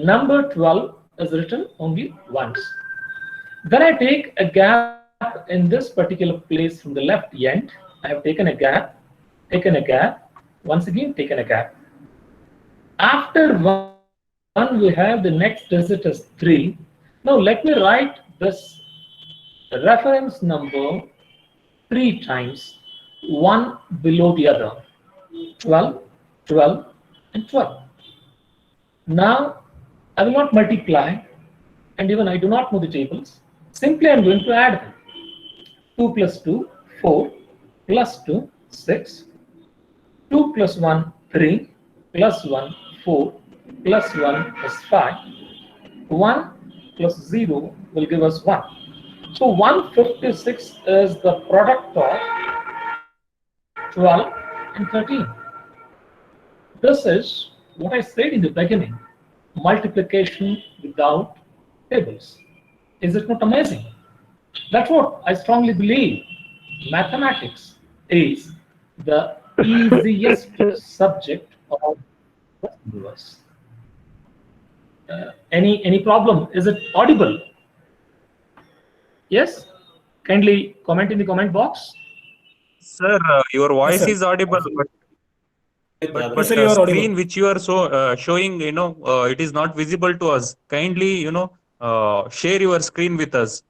number 12 is written only once. Then I take a gap in this particular place from the left end. I have taken a gap, once again taken a gap. After 1, we have the next digit as 3. Now let me write this reference number 3 times, one below the other. 12, 12, and 12. Now I will not multiply, and even I do not know the tables. Simply I am going to add them. 2 plus 2, 4, plus 2, 6, 2 plus 1, 3, plus 1, 4, plus 1 is 5. 1 plus 0 will give us 1. So 156 is the product of 12 and 13. This is what I said in the beginning, multiplication without tables. Is it not amazing? That's what I strongly believe. Mathematics is the easiest subject of the universe. Any problem? Is it audible? Yes? Kindly comment in the comment box. Sir, your voice is audible, but the screen which you are showing, it is not visible to us. Kindly, share your screen with us.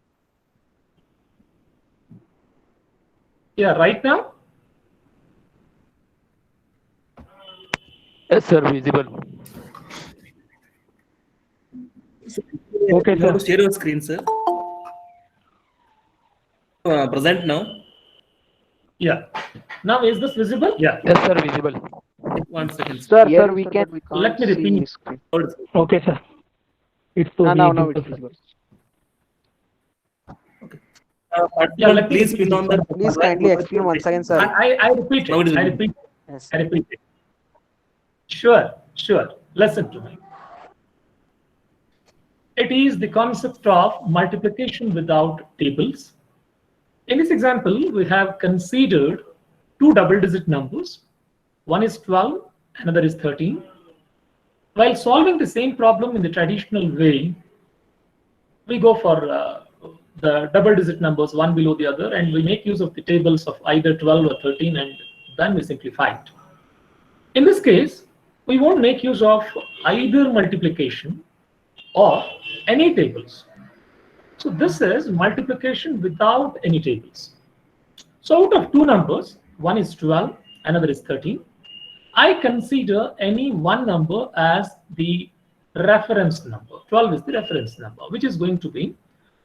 Yeah, right now? Yes, sir, visible. Okay, sir. Share your screen, sir. Present now. Yeah. Now is this visible? Yeah. Yes, sir, visible. 1 second. Sir, Yes, sir, we sir, can. but we can't Let me see repeat. his screen. Okay, sir. It's so Now visible. it's visible. Yeah, let me Please pin on the. Please kindly explain once again, sir. I repeat Now it is it. I visible. repeat. Yes. I repeat it. Sure, sure. Listen to me. It is the concept of multiplication without tables. In this example, we have considered two double-digit numbers. One is 12, another is 13. While solving the same problem in the traditional way, we go for the double-digit numbers, one below the other, and we make use of the tables of either 12 or 13, and then we simplify it. In this case, we won't make use of either multiplication or any tables. So this is multiplication without any tables. So out of two numbers, one is 12, another is 13, I consider any one number as the reference number. 12 is the reference number, which is going to be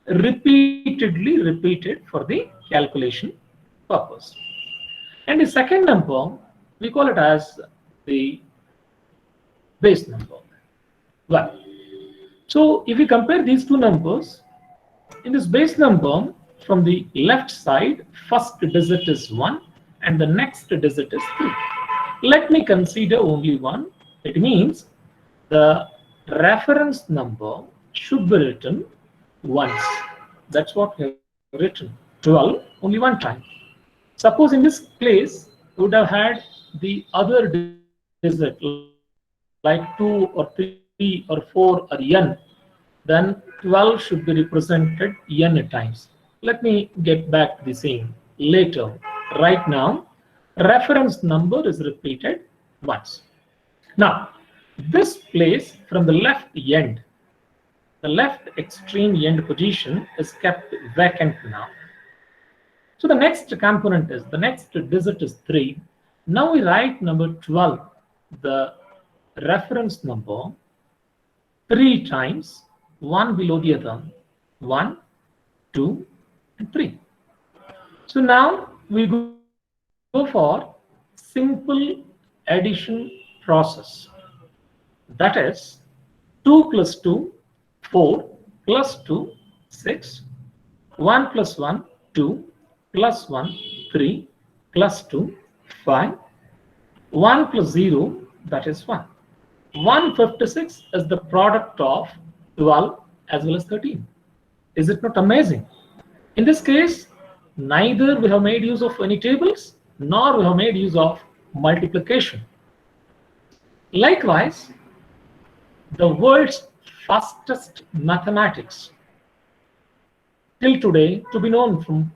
repeatedly repeated for the calculation purpose. And the second number, we call it as the base number. Well, so if we compare these two numbers, in this base number, from the left side, first digit is 1 and the next digit is 3. Let me consider only 1. It means the reference number should be written once. That's what we have written. 12 only one time. Suppose in this place we would have had the other digit like 2 or 3 or 4 or n. Then 12 should be represented n times. Let me get back to the same later. Right now, reference number is repeated once. Now, this place from the left end, the left extreme end position is kept vacant now. So the next component is, the next digit is 3. Now we write number 12, the reference number, 3 times, one below the other, 1, 2, and 3. So now we go for simple addition process. That is 2 plus 2, 4, plus 2, 6, 1 plus 1, 2, plus 1, 3, plus 2, 5, 1 plus 0, that is 1. 156 is the product of 12 as well as 13. Is it not amazing? In this case, neither we have made use of any tables, nor we have made use of multiplication. Likewise, the words fastest mathematics till today to be known from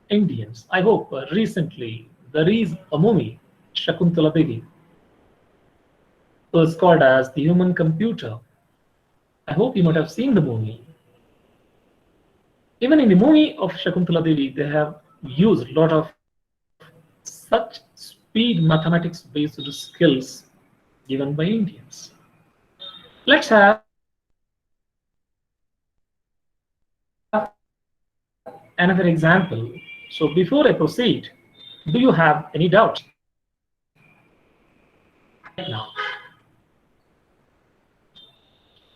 Indians. I hope recently there is a movie, Shakuntala Devi, was called as the human computer. I hope you might have seen the movie. Even in the movie of Shakuntala Devi, they have used a lot of such speed mathematics-based skills given by Indians. Let's have another example. So before I proceed, do you have any doubts now?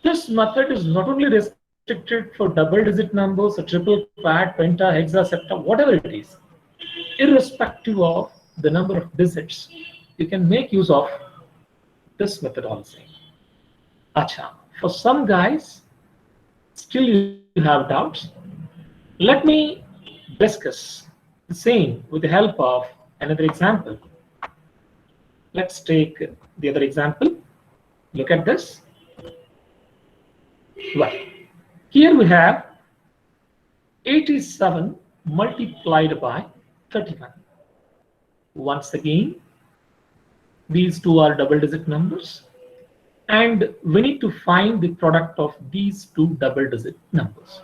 This method is not only restricted for double-digit numbers, a triple, quad, penta, hexa, septa, whatever it is. Irrespective of the number of digits, you can make use of this methodology. Acha, for some guys, still you have doubts. Let me discuss the same with the help of another example. Let's take the other example. Look at this. Well, here we have 87 multiplied by 31. Once again, these two are double-digit numbers, and we need to find the product of these two double-digit numbers.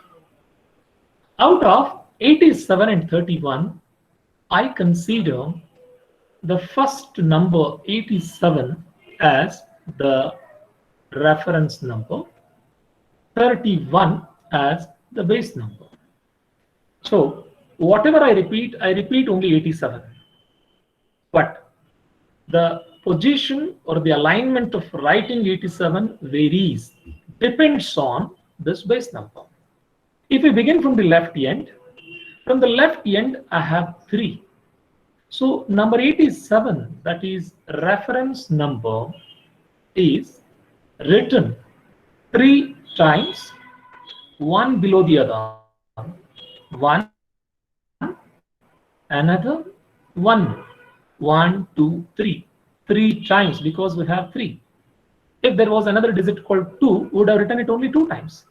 Out of 87 and 31, I consider the first number 87 as the reference number, 31 as the base number. So whatever I repeat only 87. But the position or the alignment of writing 87 varies, depends on this base number. If we begin from the left end, I have 3. So number 87, that is reference number, is written 3 times, one below the other. One, another, one. 1, 2, 3. 3 times because we have 3. If there was another digit called 2, we would have written it only 2 times.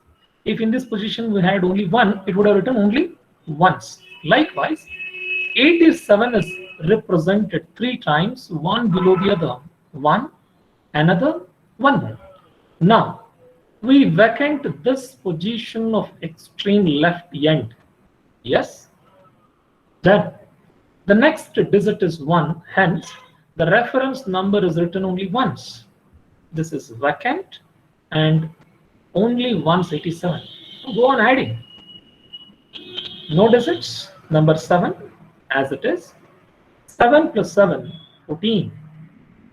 If in this position we had only 1, it would have written only once. Likewise, 87 is represented 3 times, one below the other. 1, another, 1. Now, we vacant this position of extreme left end. Yes? Then, the next digit is 1, hence the reference number is written only once. This is vacant and only once 87. Go on adding. No digits, number 7 as it is. 7 plus 7, 14.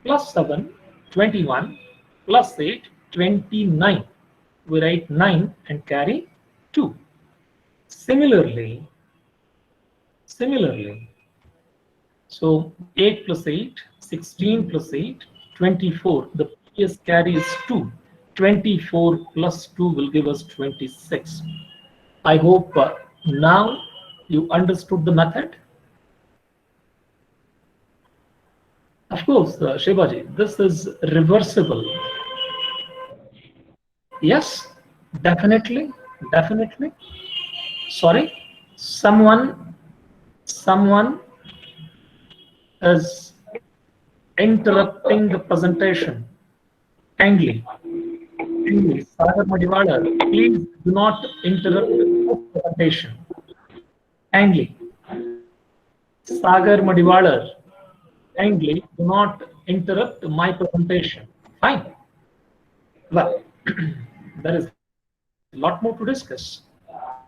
Plus 7, 21. Plus 8, 29. We write 9 and carry 2. Similarly, so 8 plus 8, 16 plus 8, 24. The previous carry is 2. 24 plus 2 will give us 26. I hope now you understood the method. Of course, Shivaji, this is reversible. Yes, definitely. Sorry, someone is interrupting the presentation. Kindly, Sagar Madiwala, please do not interrupt the presentation. Kindly, Sagar Madiwala, kindly do not interrupt my presentation. Fine. Well, there is a lot more to discuss.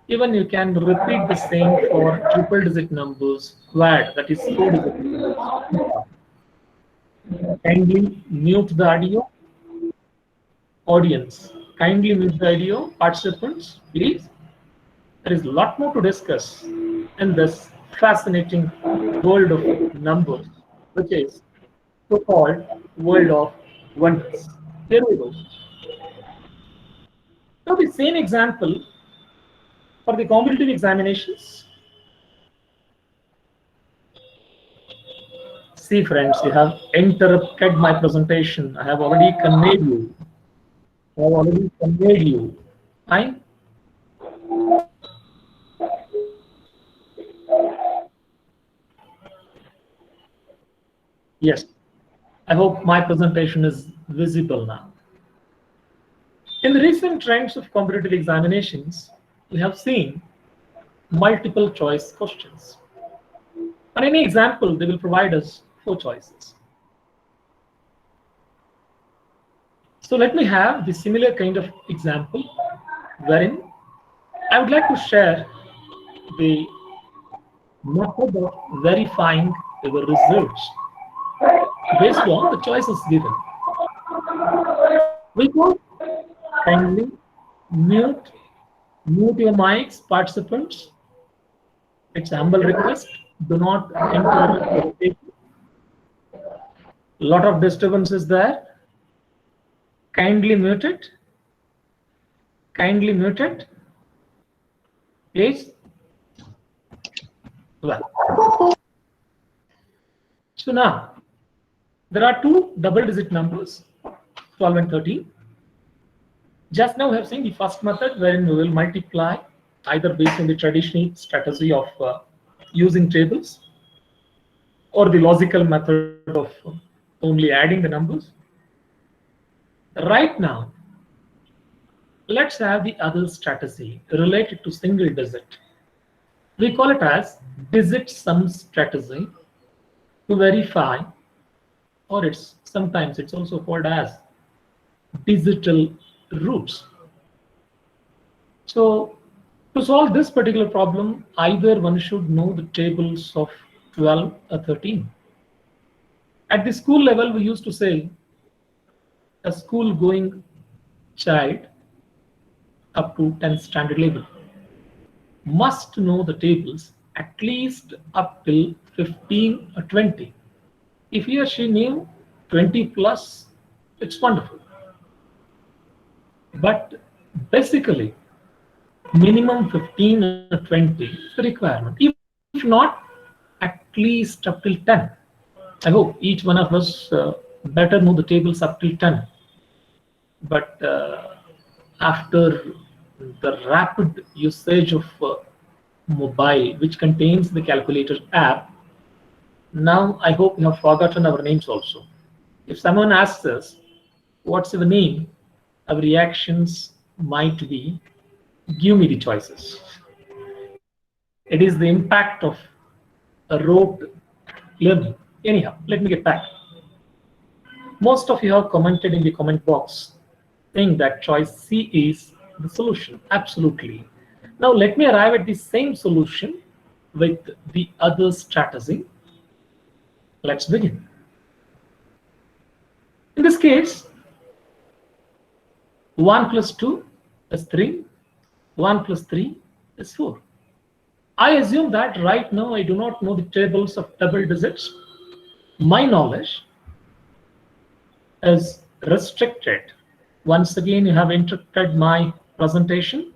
Even you can repeat the same for triple digit numbers, quad, that is 4 digit numbers. Kindly mute the audio. Audience, kindly mute the audio. Participants, please. There is a lot more to discuss in this fascinating world of numbers, which is so-called world of wonders. Here we go. Now the same example for the competitive examinations. See friends, you have interrupted my presentation. I have already conveyed you I've already conveyed you. Fine. Yes. I hope my presentation is visible now. In the recent trends of competitive examinations, we have seen multiple choice questions. On any example, they will provide us 4 choices. So let me have the similar kind of example wherein I would like to share the method of verifying the results based on the choices given. We could kindly mute your mics, participants. It's a humble request. Do not enter. A lot of disturbance is there. Kindly mute it. Kindly mute it. Please. Well. So now, there are 2 double-digit numbers, 12 and 13. Just now we have seen the first method wherein we will multiply either based on the traditional strategy of using tables or the logical method of only adding the numbers. Right now, let's have the other strategy related to single digit. We call it as digit sum strategy to verify, or sometimes it's also called as digital roots. So to solve this particular problem, either one should know the tables of 12 or 13. At the school level, we used to say a school-going child up to 10th standard level must know the tables at least up till 15 or 20. If he or she knew 20 plus, it's wonderful. But basically, minimum 15 or 20 is the requirement. If not, at least up till 10. I hope each one of us better know the tables up till 10. But after the rapid usage of mobile, which contains the calculator app, now I hope you have forgotten our names also. If someone asks us, what's your name? Our reactions might be, give me the choices. It is the impact of a rote learning. Anyhow, let me get back. Most of you have commented in the comment box saying that choice C is the solution. Absolutely. Now let me arrive at the same solution with the other strategy. Let's begin. In this case, 1 plus 2 is 3. 1 plus 3 is 4. I assume that right now I do not know the tables of double digits. My knowledge is restricted. Once again, you have interrupted my presentation.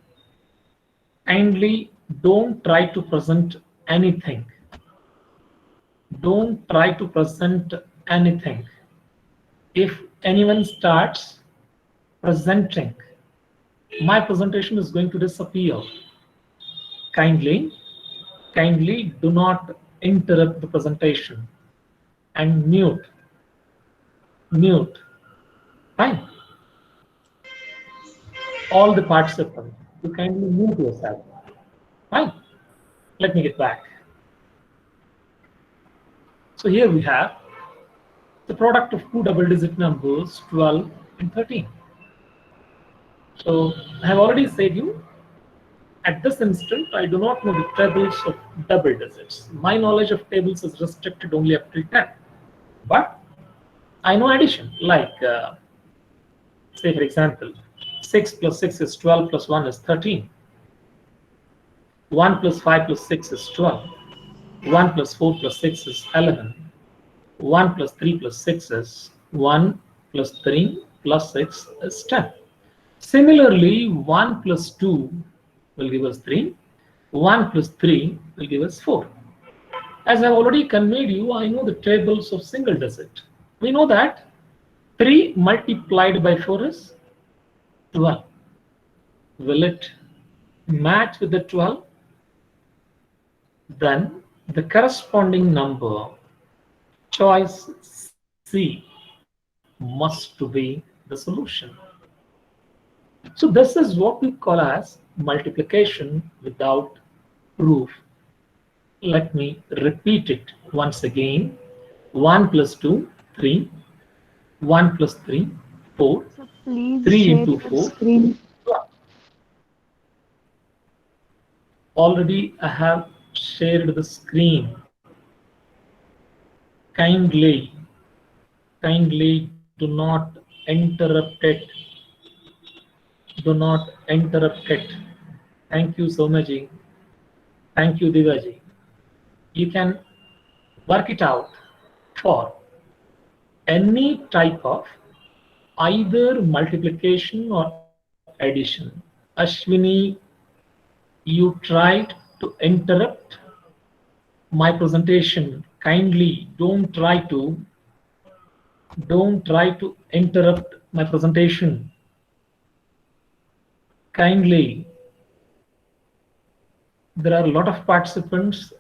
Kindly don't try to present anything. Don't try to present anything. If anyone starts presenting, my presentation is going to disappear. Kindly do not interrupt the presentation and mute. Fine. All the participants, you kindly mute yourself. Fine. Let me get back. So here we have the product of 2 double-digit numbers, 12 and 13. So I have already said you, at this instant, I do not know the tables of double digits. My knowledge of tables is restricted only up to 10. But I know addition, like, say for example, 6 plus 6 is 12 plus 1 is 13. 1 plus 5 plus 6 is 12. 1 plus 4 plus 6 is 11. 1 plus 3 plus 6 is 1 plus 3 plus 6 is 10. Similarly, 1 plus 2 will give us 3. 1 plus 3 will give us 4. As I've already conveyed you, I know the tables of single digit. We know that 3 multiplied by 4 is 12. Will it match with the 12? Then the corresponding number, choice C, must be the solution. So this is what we call as multiplication without proof. Let me repeat it once again. 1 plus 2, 3. 1 plus 3, 4. So please 3 share into your 4. screen. Already I have shared the screen. Kindly do not interrupt it. Do not interrupt it. Thank you, Somaji. Thank you, Divaji. You can work it out for any type of either multiplication or addition. Ashwini, you tried to interrupt my presentation. Kindly don't try to interrupt my presentation. Kindly. There are a lot of participants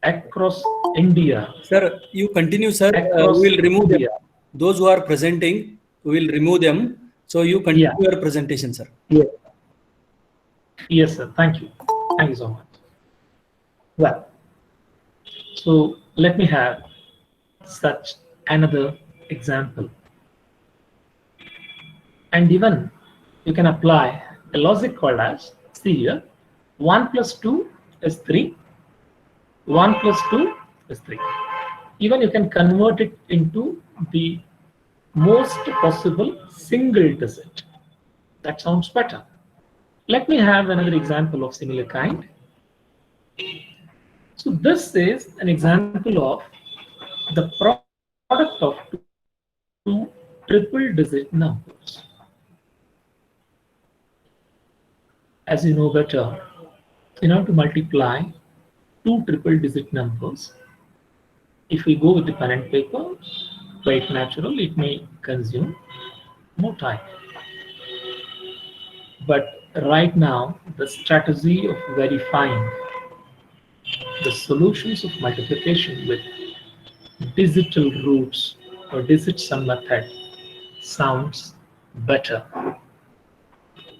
across India. Sir, you continue, sir. Across We will remove them. India. Those who are presenting, we will remove them. So you continue your presentation, sir. Yeah. Yes, sir. Thank you. Thank you so much. Well, so let me have such another example. And even you can apply a logic called as, see here, 1 plus 2 is 3. 1 plus 2 is 3. Even you can convert it into the most possible single digit. That sounds better. Let me have another example of similar kind. So this is an example of the product of two triple digit numbers. As you know better, in order to multiply two triple digit numbers, if we go with the pen and paper, quite natural, it may consume more time. But right now, the strategy of verifying the solutions of multiplication with digital roots or digit sum method sounds better.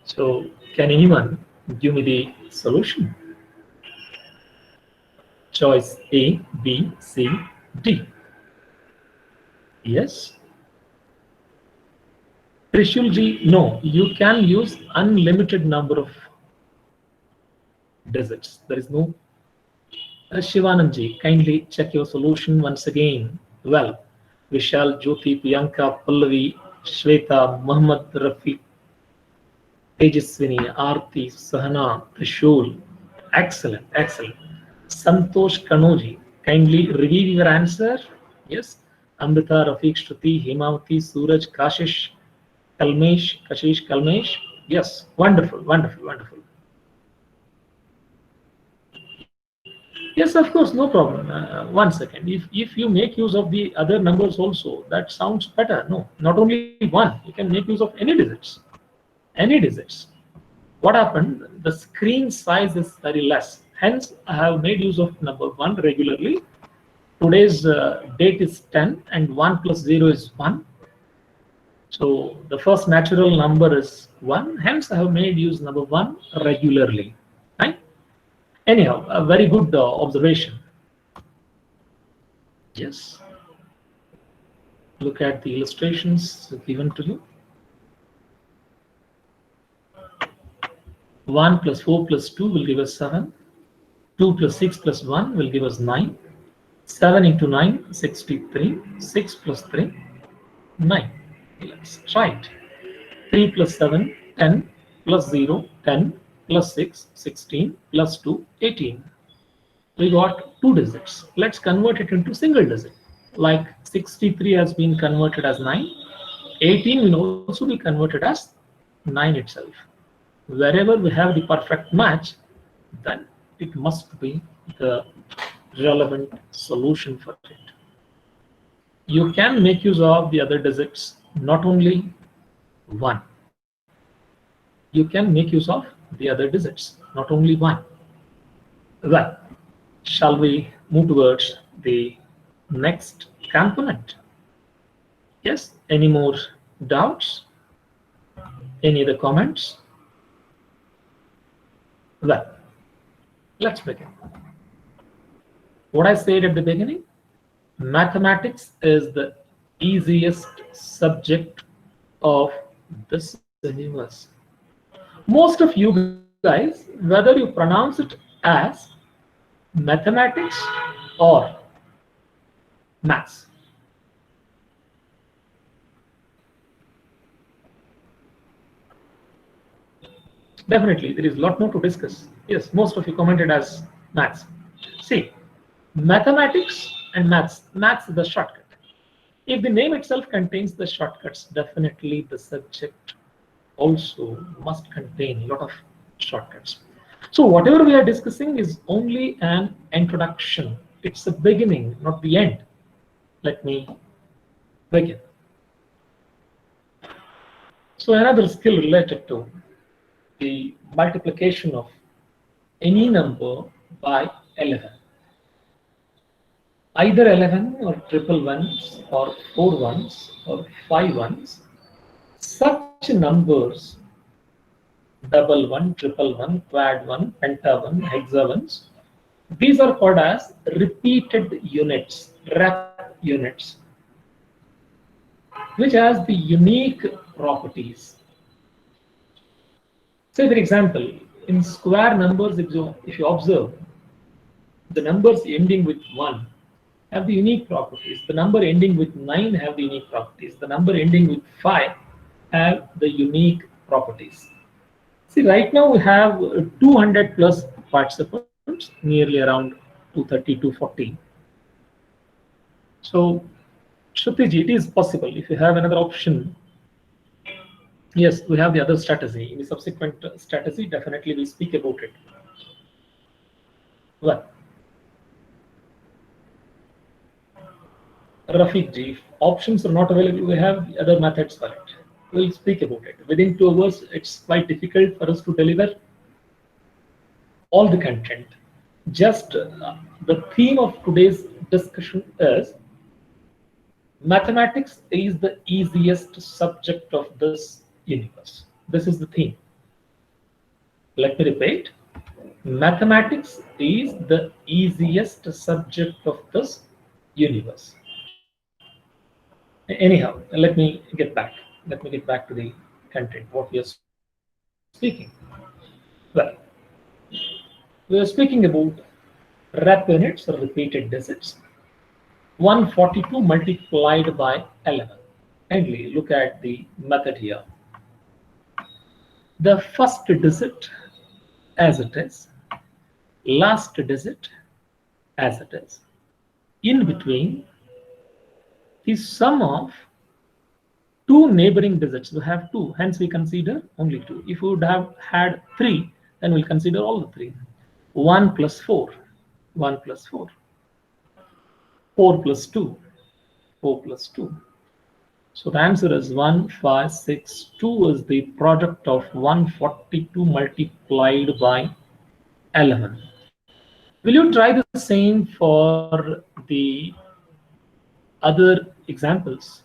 So can anyone give me the solution? Choice A, B, C, D. Yes? Trishulji, no, you can use unlimited number of digits. There is no. Shivananji, kindly check your solution once again. Well, Vishal, Jyoti, Priyanka, Pallavi, Shweta, Muhammad, Rafi, Tejaswini, Aarti, Sahana, Trishul. Excellent, excellent. Santosh Kanoji, kindly review your answer. Yes. Amrita, Rafiq, Shruti, Hemavati, Suraj, Kashish, Kalmesh. Yes, wonderful, wonderful, wonderful. Yes, of course, no problem. 1 second. If you make use of the other numbers also, that sounds better. No, not only one. You can make use of any digits. Any digits. What happened? The screen size is very less. Hence, I have made use of number 1 regularly. Today's date is 10 and 1 plus 0 is 1. So the first natural number is 1. Hence, I have made use number 1 regularly. Right? Anyhow, a very good observation. Yes. Look at the illustrations given to you. 1 plus 4 plus 2 will give us 7. 2 plus 6 plus 1 will give us 9. 7 into 9, 63. 6 plus 3, 9. Let's try it. 3 plus 7, 10. Plus 0, 10. Plus 6, 16. Plus 2, 18. We got 2 digits. Let's convert it into single digit. Like 63 has been converted as 9. 18 will also be converted as 9 itself. Wherever we have the perfect match, then it must be the relevant solution for it. You can make use of the other digits, not only 1. you can make use of the other digits, not only one. Well, shall we move towards the next component? Yes, any more doubts? Any other comments? Well, let's begin. What I said at the beginning, mathematics is the easiest subject of this universe. Most of you guys, whether you pronounce it as mathematics or maths, definitely there is a lot more to discuss. Yes, most of you commented as maths. See, mathematics and maths is the shortcut. If the name itself contains the shortcuts, definitely the subject also must contain a lot of shortcuts. So whatever we are discussing is only an introduction. It's the beginning, not the end. Let me begin. So another skill related to the multiplication of any number by 11. Either 11 or triple ones or 4 ones or 5 ones. Such numbers, double one, triple one, quad one, penta one, hexa ones, these are called as repeated units, rep units, which has the unique properties. Say for example, in square numbers, if you observe, the numbers ending with 1 have the unique properties. The number ending with 9 have the unique properties. The number ending with 5 have the unique properties. See, right now we have 200 plus participants, nearly around 230, 240. So, Shrutiji, it is possible if you have another option. Yes, we have the other strategy. In the subsequent strategy, definitely we speak about it. Well, Rafiq ji, if options are not available, we have other methods for it. We'll speak about it. Within 2 hours, it's quite difficult for us to deliver all the content. Just the theme of today's discussion is mathematics is the easiest subject of this universe. This is the theme. Let me repeat. Mathematics is the easiest subject of this universe. Anyhow, let me get back. Let me get back to the content, what we are speaking. Well, we are speaking about rep units or repeated digits. 142 multiplied by 11. Kindly look at the method here. The first digit as it is, last digit as it is. In between, the sum of 2 neighboring digits. We have 2, hence we consider only 2. If we would have had 3, then we'll consider all the 3. 1 plus 4, 1 plus 4. 4 plus 2, 4 plus 2. So the answer is 1562 is the product of 142 multiplied by 11. Will you try the same for the other examples?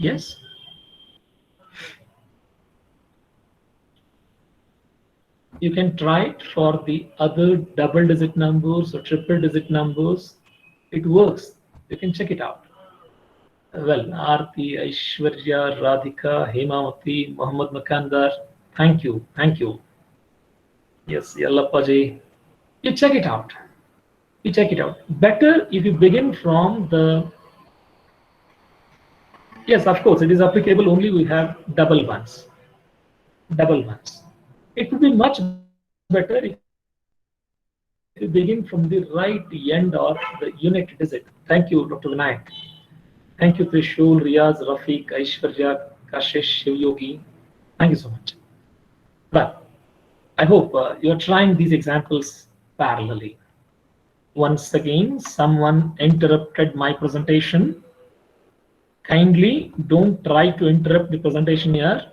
Yes? You can try it for the other double digit numbers or triple digit numbers. It works. You can check it out. Well, Aarti, Aishwarya, Radhika, Hemavati, Muhammad Makandar, thank you. Thank you. Yes, Yallappa ji. You check it out. You check it out. Better if you begin from the... Yes, of course, it is applicable only we have double ones. Double ones. It would be much better if you begin from the right end of the unit digit. Thank you, Dr. Vinayak. Thank you, Trishul, Riyaz, Rafiq, Aishwarya, Kashish, Shivyogi. Thank you so much. But I hope you're trying these examples parallelly. Once again, someone interrupted my presentation. Kindly don't try to interrupt the presentation here.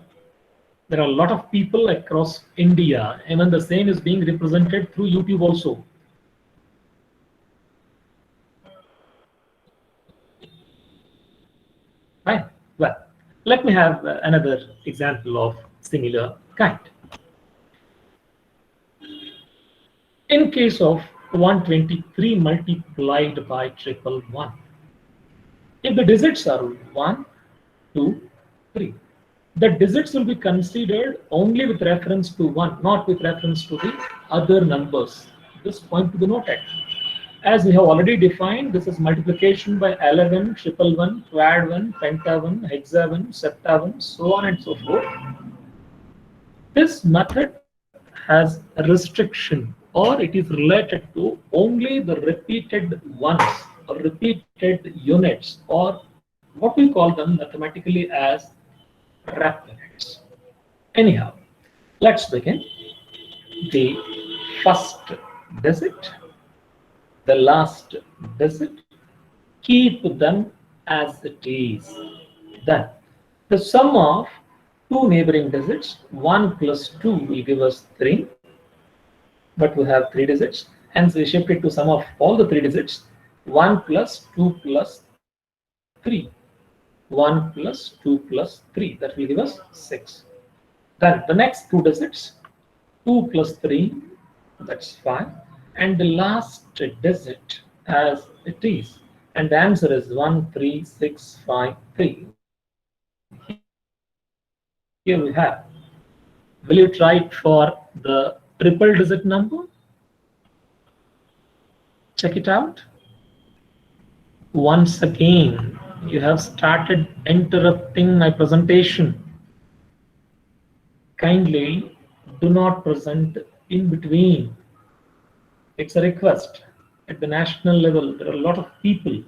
There are a lot of people across India. Even the same is being represented through YouTube also. Right. Well, let me have another example of similar kind. In case of 123 multiplied by 111, if the digits are 1, 2, 3, the digits will be considered only with reference to 1, not with reference to the other numbers. This point to be noted. As we have already defined, this is multiplication by 11, triple one, quad one, penta one, hexa one, septa one, so on and so forth. This method has a restriction, or it is related to only the repeated ones or repeated units, or what we call them mathematically as rep units. Anyhow, let's begin. The first digit, the last digit, keep them as it is. Then the sum of two neighboring digits, 1 plus 2 will give us 3, but we have 3 digits, hence we shift it to sum of all the 3 digits, 1 plus 2 plus 3, 1 plus 2 plus 3, that will give us 6. Then the next 2 digits, 2 plus 3, that's 5, and the last digit as it is, and the answer is 13653. Here we have. Will you try it for the triple digit number? Check it out. Once again, you have started interrupting my presentation. Kindly do not present in between. It's a request. At the national level, there are a lot of people.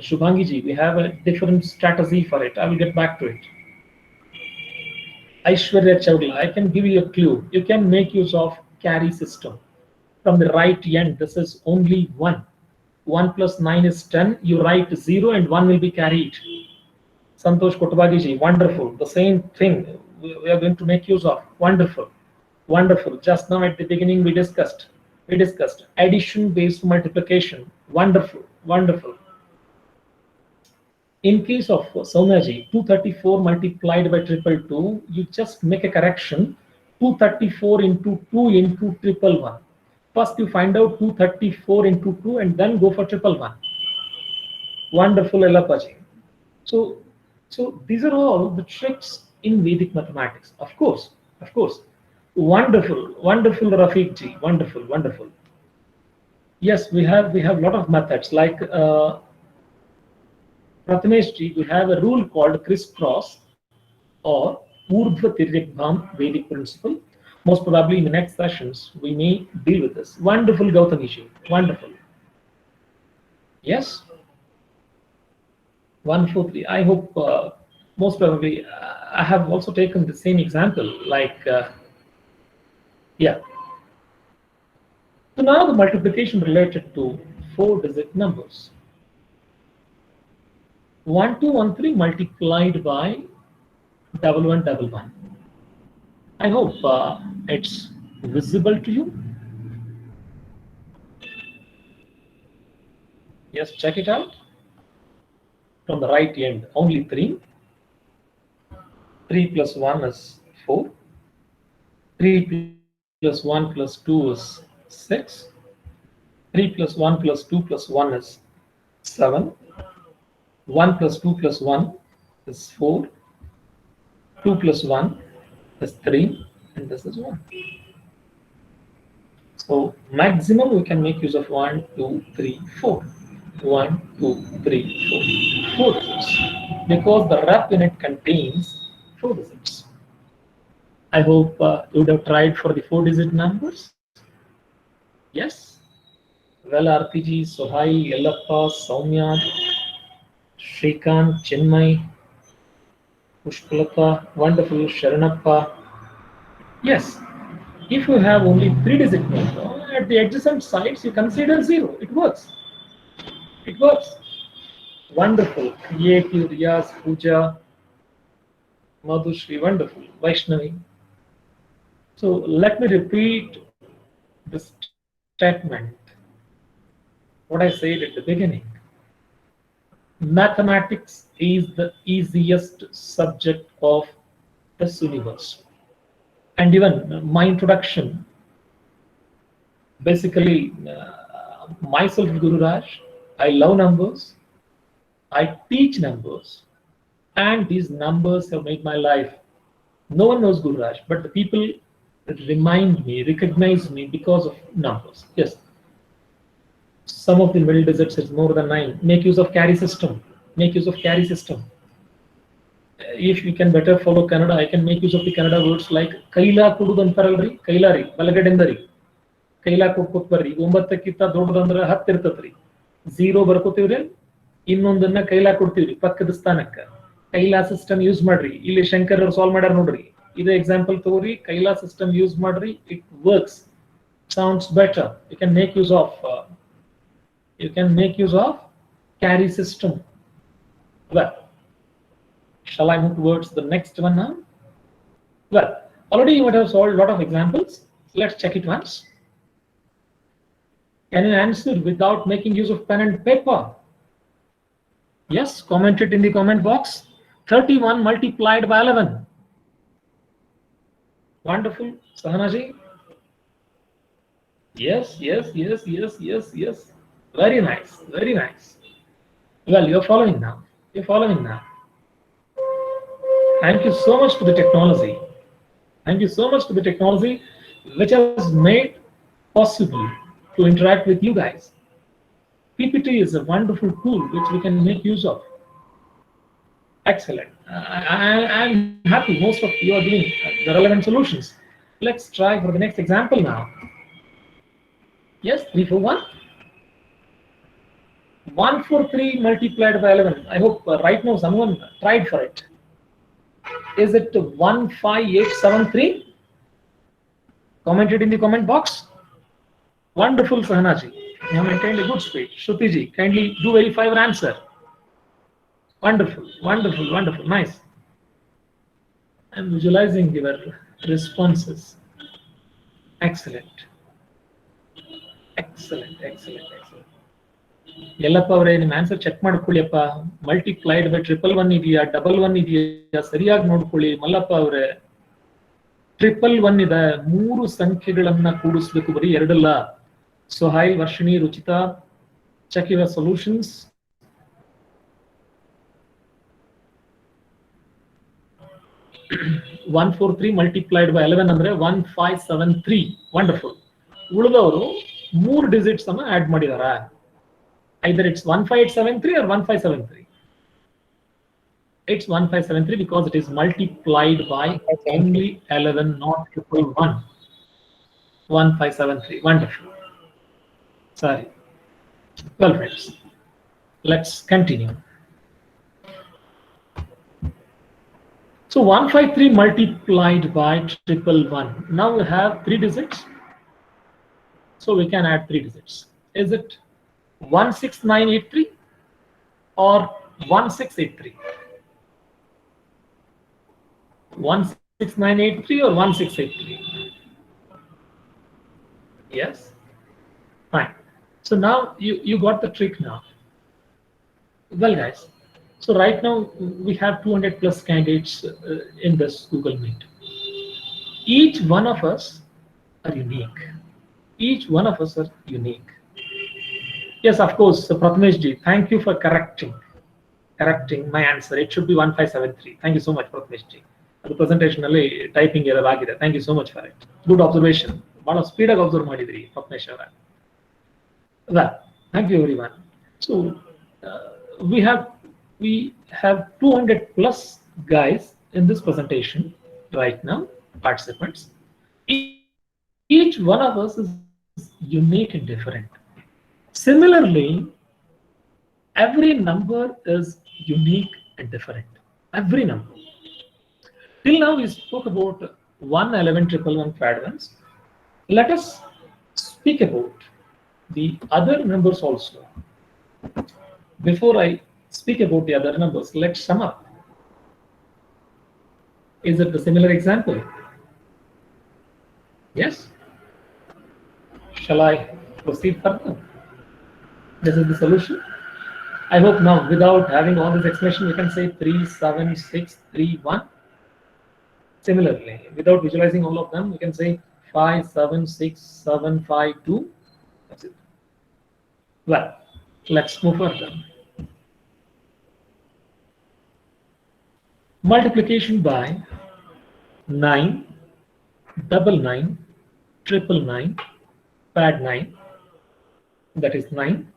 Shubhangi ji, we have a different strategy for it. I will get back to it. Aishwarya Chawla, I can give you a clue. You can make use of carry system. From the right end, this is only 1. 1 plus 9 is 10. You write 0 and 1 will be carried. Santosh Kotbagi ji, wonderful. The same thing we are going to make use of. Wonderful. Wonderful. Just now at the beginning we discussed addition based multiplication. Wonderful. Wonderful. In case of Soumyaji, 234 multiplied by 222, you just make a correction. 234 into 2 into 111. First you find out 234 into 2 and then go for 111. Wonderful, Elapaji. So these are all the tricks in Vedic mathematics. Of course. Wonderful, Rafiq ji. Wonderful. Yes, we have a lot of methods like Prathamesh ji. We have a rule called crisscross or Urdhva Tiryagbham Vedic principle. Most probably in the next sessions we may deal with this. Wonderful, Gautami ji. Wonderful. Yes. 143. I hope most probably I have also taken the same example like yeah. So now the multiplication related to 4-digit numbers. 1213 multiplied by 1111. I hope it's visible to you. Yes, check it out. From the right end, only 3. 3 plus 1 is 4. 3 plus 1 plus 2 is 6. 3 plus 1 plus 2 plus 1 is 7. 1 plus 2 plus 1 is 4. 2 plus 1 is 3. And this is 1. So maximum we can make use of 1, 2, 3, 4. 1, 2, 3, 4. 4 digits. Because the rep unit contains 4 digits. I hope you would have tried for the 4-digit numbers. Yes. Well, RPG, Sohai, Yellappa, Soumya, Shrikant, Chinmay, Pushpalata, wonderful, Sharanappa. Yes. If you have only 3-digit number, at the adjacent sides you consider 0. It works. It works. Wonderful. Creative, Riyaz, Pooja, Madhushri, wonderful. Vaishnavi. So let me repeat the statement. What I said at the beginning. Mathematics is the easiest subject of this universe. And even my introduction, basically, myself, Gururaj, I love numbers, I teach numbers, and these numbers have made my life. No one knows Gururaj, but the people remind me, recognize me because of numbers. Yes. Some of the middle digits is more than 9. Make use of carry system. Make use of carry system. If you can better follow Kannada, I can make use of the Kannada words like Kaila kududu antaralri, Kailari, Balagadendari. Kaila kudkutbarri, 9ಕ್ಕಿಂತ ದೊಡ್ಡದಂದ್ರೆ 10 ಇರ್ತತ್ರಿ. 0 ಬರ್ಕೋತೀವ್ರಿ, ಇನ್ನೊಂದನ್ನ ಕೈಲಾ ಕೊಡ್ತೀವ್ರಿ ಪಕ್ಕದ ಸ್ಥಾನಕ್ಕೆ. ಕೈಲಾ system use ಮಾಡ್ರಿ. ಇಲ್ಲಿ ಶಂಕರ್ ಅವರು solve ಮಾಡ್ಯಾರ ನೋಡ್ರಿ. ಇದು example ತಗೋರಿ, ಕೈಲಾ system use ಮಾಡ್ರಿ. It works. Sounds better. You can make use of carry system. Well, shall I move towards the next one now? Well, already you might have solved a lot of examples. Let's check it once. Can you answer without making use of pen and paper? Yes, comment it in the comment box. 31 multiplied by 11. Wonderful. Sahanaji? Yes. Very nice, very nice. Well, you're following now. Thank you so much to the technology. Thank you so much to the technology which has made possible to interact with you guys. PPT is a wonderful tool which we can make use of. Excellent. I'm happy most of you are doing the relevant solutions. Let's try for the next example now. Yes, 3, 4, 1. 143 multiplied by 11. I hope right now someone tried for it. Is it 15873? Comment it in the comment box. Wonderful, Sahanaji. You have maintained a good speed. Shrutiji, kindly do verify your answer. Wonderful. Nice. I'm visualizing your responses. Excellent. ಎಲ್ಲಪ್ಪ ಅವರೇ ನಿಮ್ಮ answer check ಮಾಡ್ಕೊಳ್ಳಿಯಪ್ಪ. Multiplied by 111 ಇದೆಯಾ, 11 ಇದೆಯಾ, ಸರಿಯಾಗಿ ನೋಡ್ಕೊಳ್ಳಿ. ಮಲ್ಲಪ್ಪ ಅವರೇ 111 ಇದೆ. 3 ಸಂಖ್ಯೆಗಳನ್ನ ಕೂಡಿಸ್ಬೇಕು, ಬರೀ 2 ಅಲ್ಲ. Sohail, Varshini, Ruchita, check your solutions. (143) multiplied by 11 ಅಂದ್ರೆ 1573. Wonderful. ಉಳಿದವರು 3 digits ಅನ್ನ add ಮಾಡಿದಾರಾ? Either it's 1573 or 1573. It's 1573 because it is multiplied by only 11, not 111. 1573. Wonderful. Sorry. Well, friends, let's continue. So 153 multiplied by 111. Now we have 3 digits. So we can add 3 digits. Is it 16983 or 1683? 16983 or 1683? Yes. Fine. So now you got the trick now. Well, guys, so right now we have 200 plus candidates in this Google Meet. Each one of us are unique. Yes, of course, Prathamesh ji, thank you for correcting my answer. It should be 1573. Thank you so much, Prathamesh ji. The presentation alli typing error agide. Thank you so much for it. Good observation. Bala speed agi observe madidri, Prathamesh avara. Well, thank you everyone. So we have 200 plus guys in this presentation right now, participants. Each one of us is unique and different. Similarly, every number is unique and different. Every number. Till now we spoke about 111 111 for advance, Let us speak about the other numbers also. Before I speak about the other numbers, let's sum up. Is it the similar example? Yes? Shall I proceed further? This is the solution. I hope now, without having all this explanation, we can say 3, 7, 6, 3, 1. Similarly, without visualizing all of them, we can say 5, 7, 6, 7, 5, 2. That's it. Well, let's move further. Multiplication by 9, double 9, triple 9, pad 9, that is 9,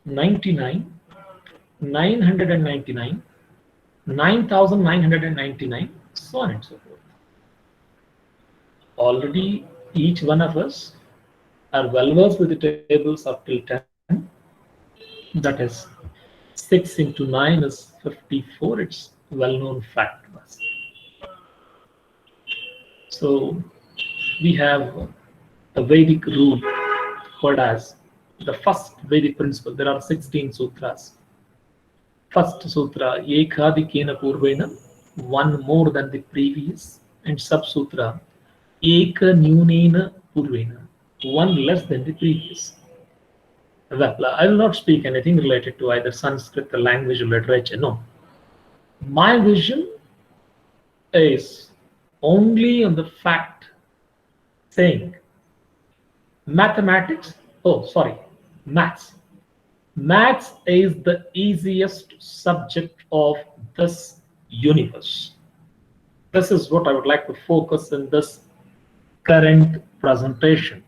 99, 999, 9,999, so on and so forth. Already each one of us are well versed with the tables up till 10. That is 6 into 9 is 54. It's well-known fact to us. So we have the Vedic rule called as the first Vedic principle. There are 16 sutras. First sutra, Ekadikena Purvena, one more than the previous, and sub-sutra, Eka Nyunena Purvena, one less than the previous. Well, I will not speak anything related to either Sanskrit, the language, or literature. No. My vision is only on the fact saying mathematics, maths. Maths is the easiest subject of this universe. This is what I would like to focus in this current presentation.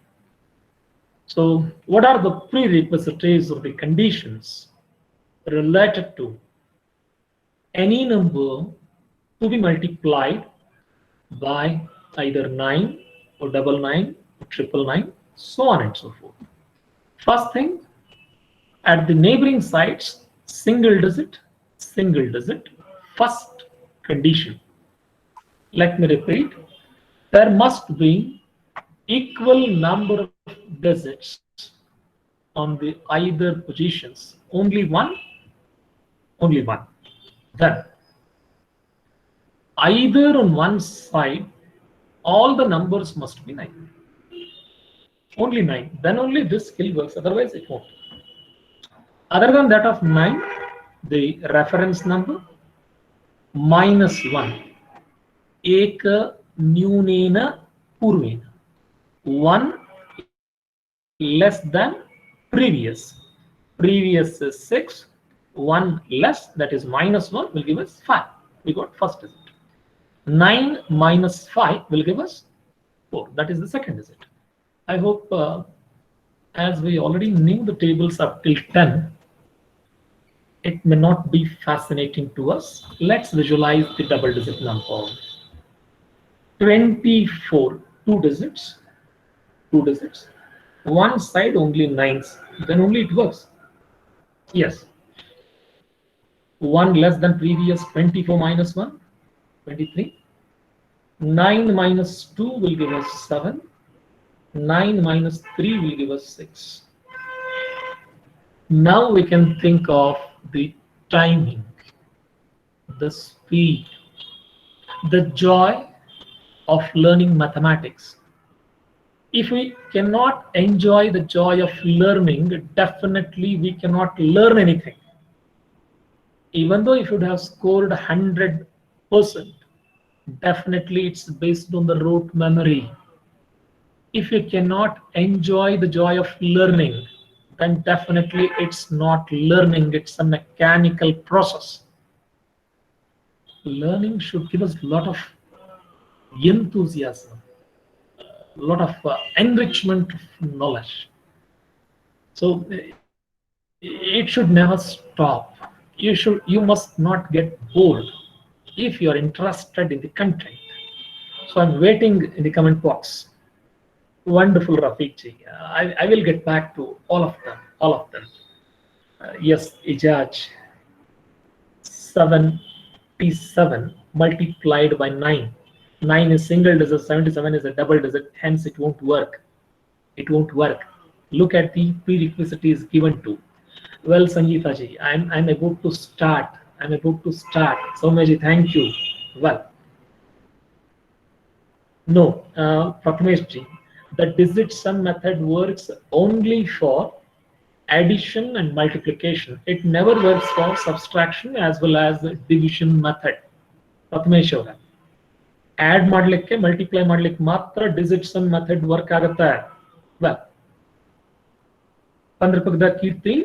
So what are the prerequisites or the conditions related to any number to be multiplied by either 9 or double 9 or triple 9, so on and so forth? First thing, at the neighboring sides, single digit, first condition. Let me repeat, there must be equal number of digits on the either positions. Only one. Then either on one side, all the numbers must be 9. Only 9. Then only this skill works, otherwise it won't. Other than that of 9, the reference number -1. Eka Nyunena Purvena. 1 less than previous. Previous is 6. 1 less, that is -1, will give us 5. We got first digit. 9 minus 5 will give us 4. That is the second digit. I hope as we already knew the tables up till 10, it may not be fascinating to us. Let's visualize the double digit number. 24, two digits. One side only 9s, then only it works. Yes. 1 less than previous, 24 minus 1, 23. 9 minus 2 will give us 7. 9 minus 3 will give us 6. Now we can think of the timing, the speed, the joy of learning mathematics. If we cannot enjoy the joy of learning, definitely we cannot learn anything. Even though if you have scored 100%, definitely it's based on the rote memory. If you cannot enjoy the joy of learning, then definitely it's not learning, it's a mechanical process. Learning should give us a lot of enthusiasm, a lot of enrichment of knowledge. So it should never stop. You must not get bored if you are interested in the content. So I'm waiting in the comment box. Wonderful, Rafiqji. I will get back to all of them. Yes, Ijaj. 77 multiplied by 9 9 is single digit, 77 is a double digit, hence it won't work. It won't work. Look at the prerequisite is given to. Well, Sangeeta ji, I'm about to start. I'm about to start. Soumya ji, thank you. Well, no, Prathamesh ji, the digit sum method works only for addition and multiplication. It never works for subtraction as well as the division method. Prathamesh avare. Add ಮಾಡ್ಲಿಕ್ಕೆ multiply ಮಾಡ್ಲಿಕ್ಕೆ ಮಾತ್ರ digit sum method work ಆಗುತ್ತೆ. Well, Pandrapagda Kirti,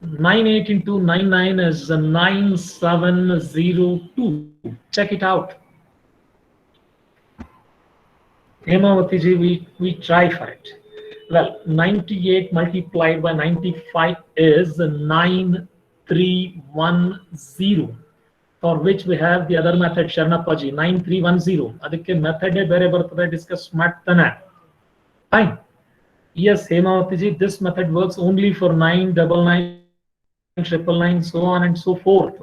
98 into 99 is 9702. Check it out. Hemavati ji, we try for it. Well, 98 multiplied by 95 is 9310. For which we have the other method, Sharnappa ji, 9310. Adikke method bere bartade, discuss ಮಾಡ್ತಾನೆ. Fine. Yes, Hemavati ji, this method works only for 999, 999, so on and so forth.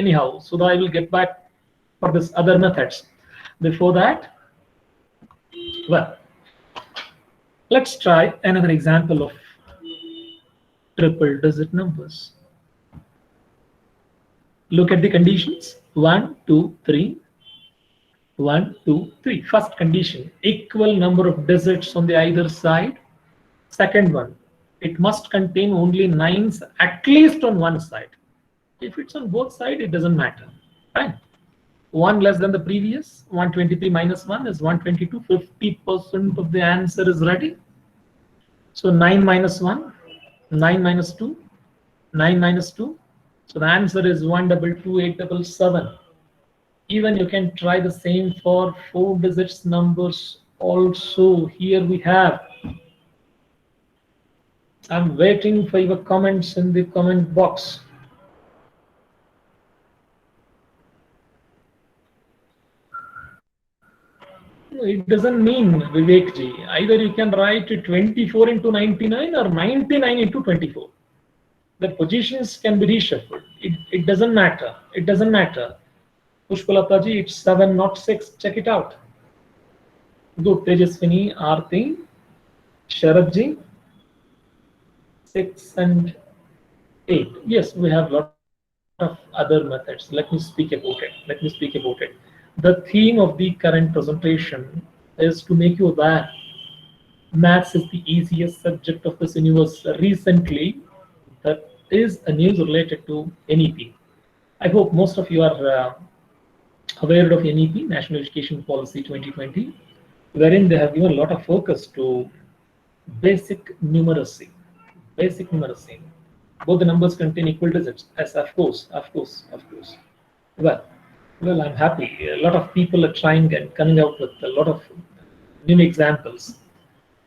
Anyhow, so I will get back for this other methods. Before that, well, let's try another example of triple digit numbers. Look at the conditions. 1, 2, 3. 1, 2, 3. First condition, equal number of digits on the either side. Second one, it must contain only 9s at least on one side. If it's on both sides, it doesn't matter. Right? 1 less than the previous, 123 minus 1 is 122. 50% of the answer is ready. So 9 minus 1, 9 minus 2, 9 minus 2. So the answer is 122,877. Even you can try the same for 4 digits numbers also. Here we have. I'm waiting for your comments in the comment box. It doesn't mean, Vivek ji, either you can write 24 into 99 or 99 into 24. The positions can be reshuffled. It doesn't matter. It doesn't matter. Pushpalata ji, it's 7, not 6. Check it out. Good. Tejaswini, Aarti, Sharad ji, 6 and 8. Yes, we have a lot of other methods. Let me speak about it. The theme of the current presentation is to make you aware maths is the easiest subject of this universe. Recently, that is a news related to NEP. I hope most of you are aware of NEP, National Education Policy 2020, wherein they have given a lot of focus to basic numeracy. Both the numbers contain equal digits. Yes, of course. Well, I'm happy. A lot of people are trying and coming out with a lot of new examples.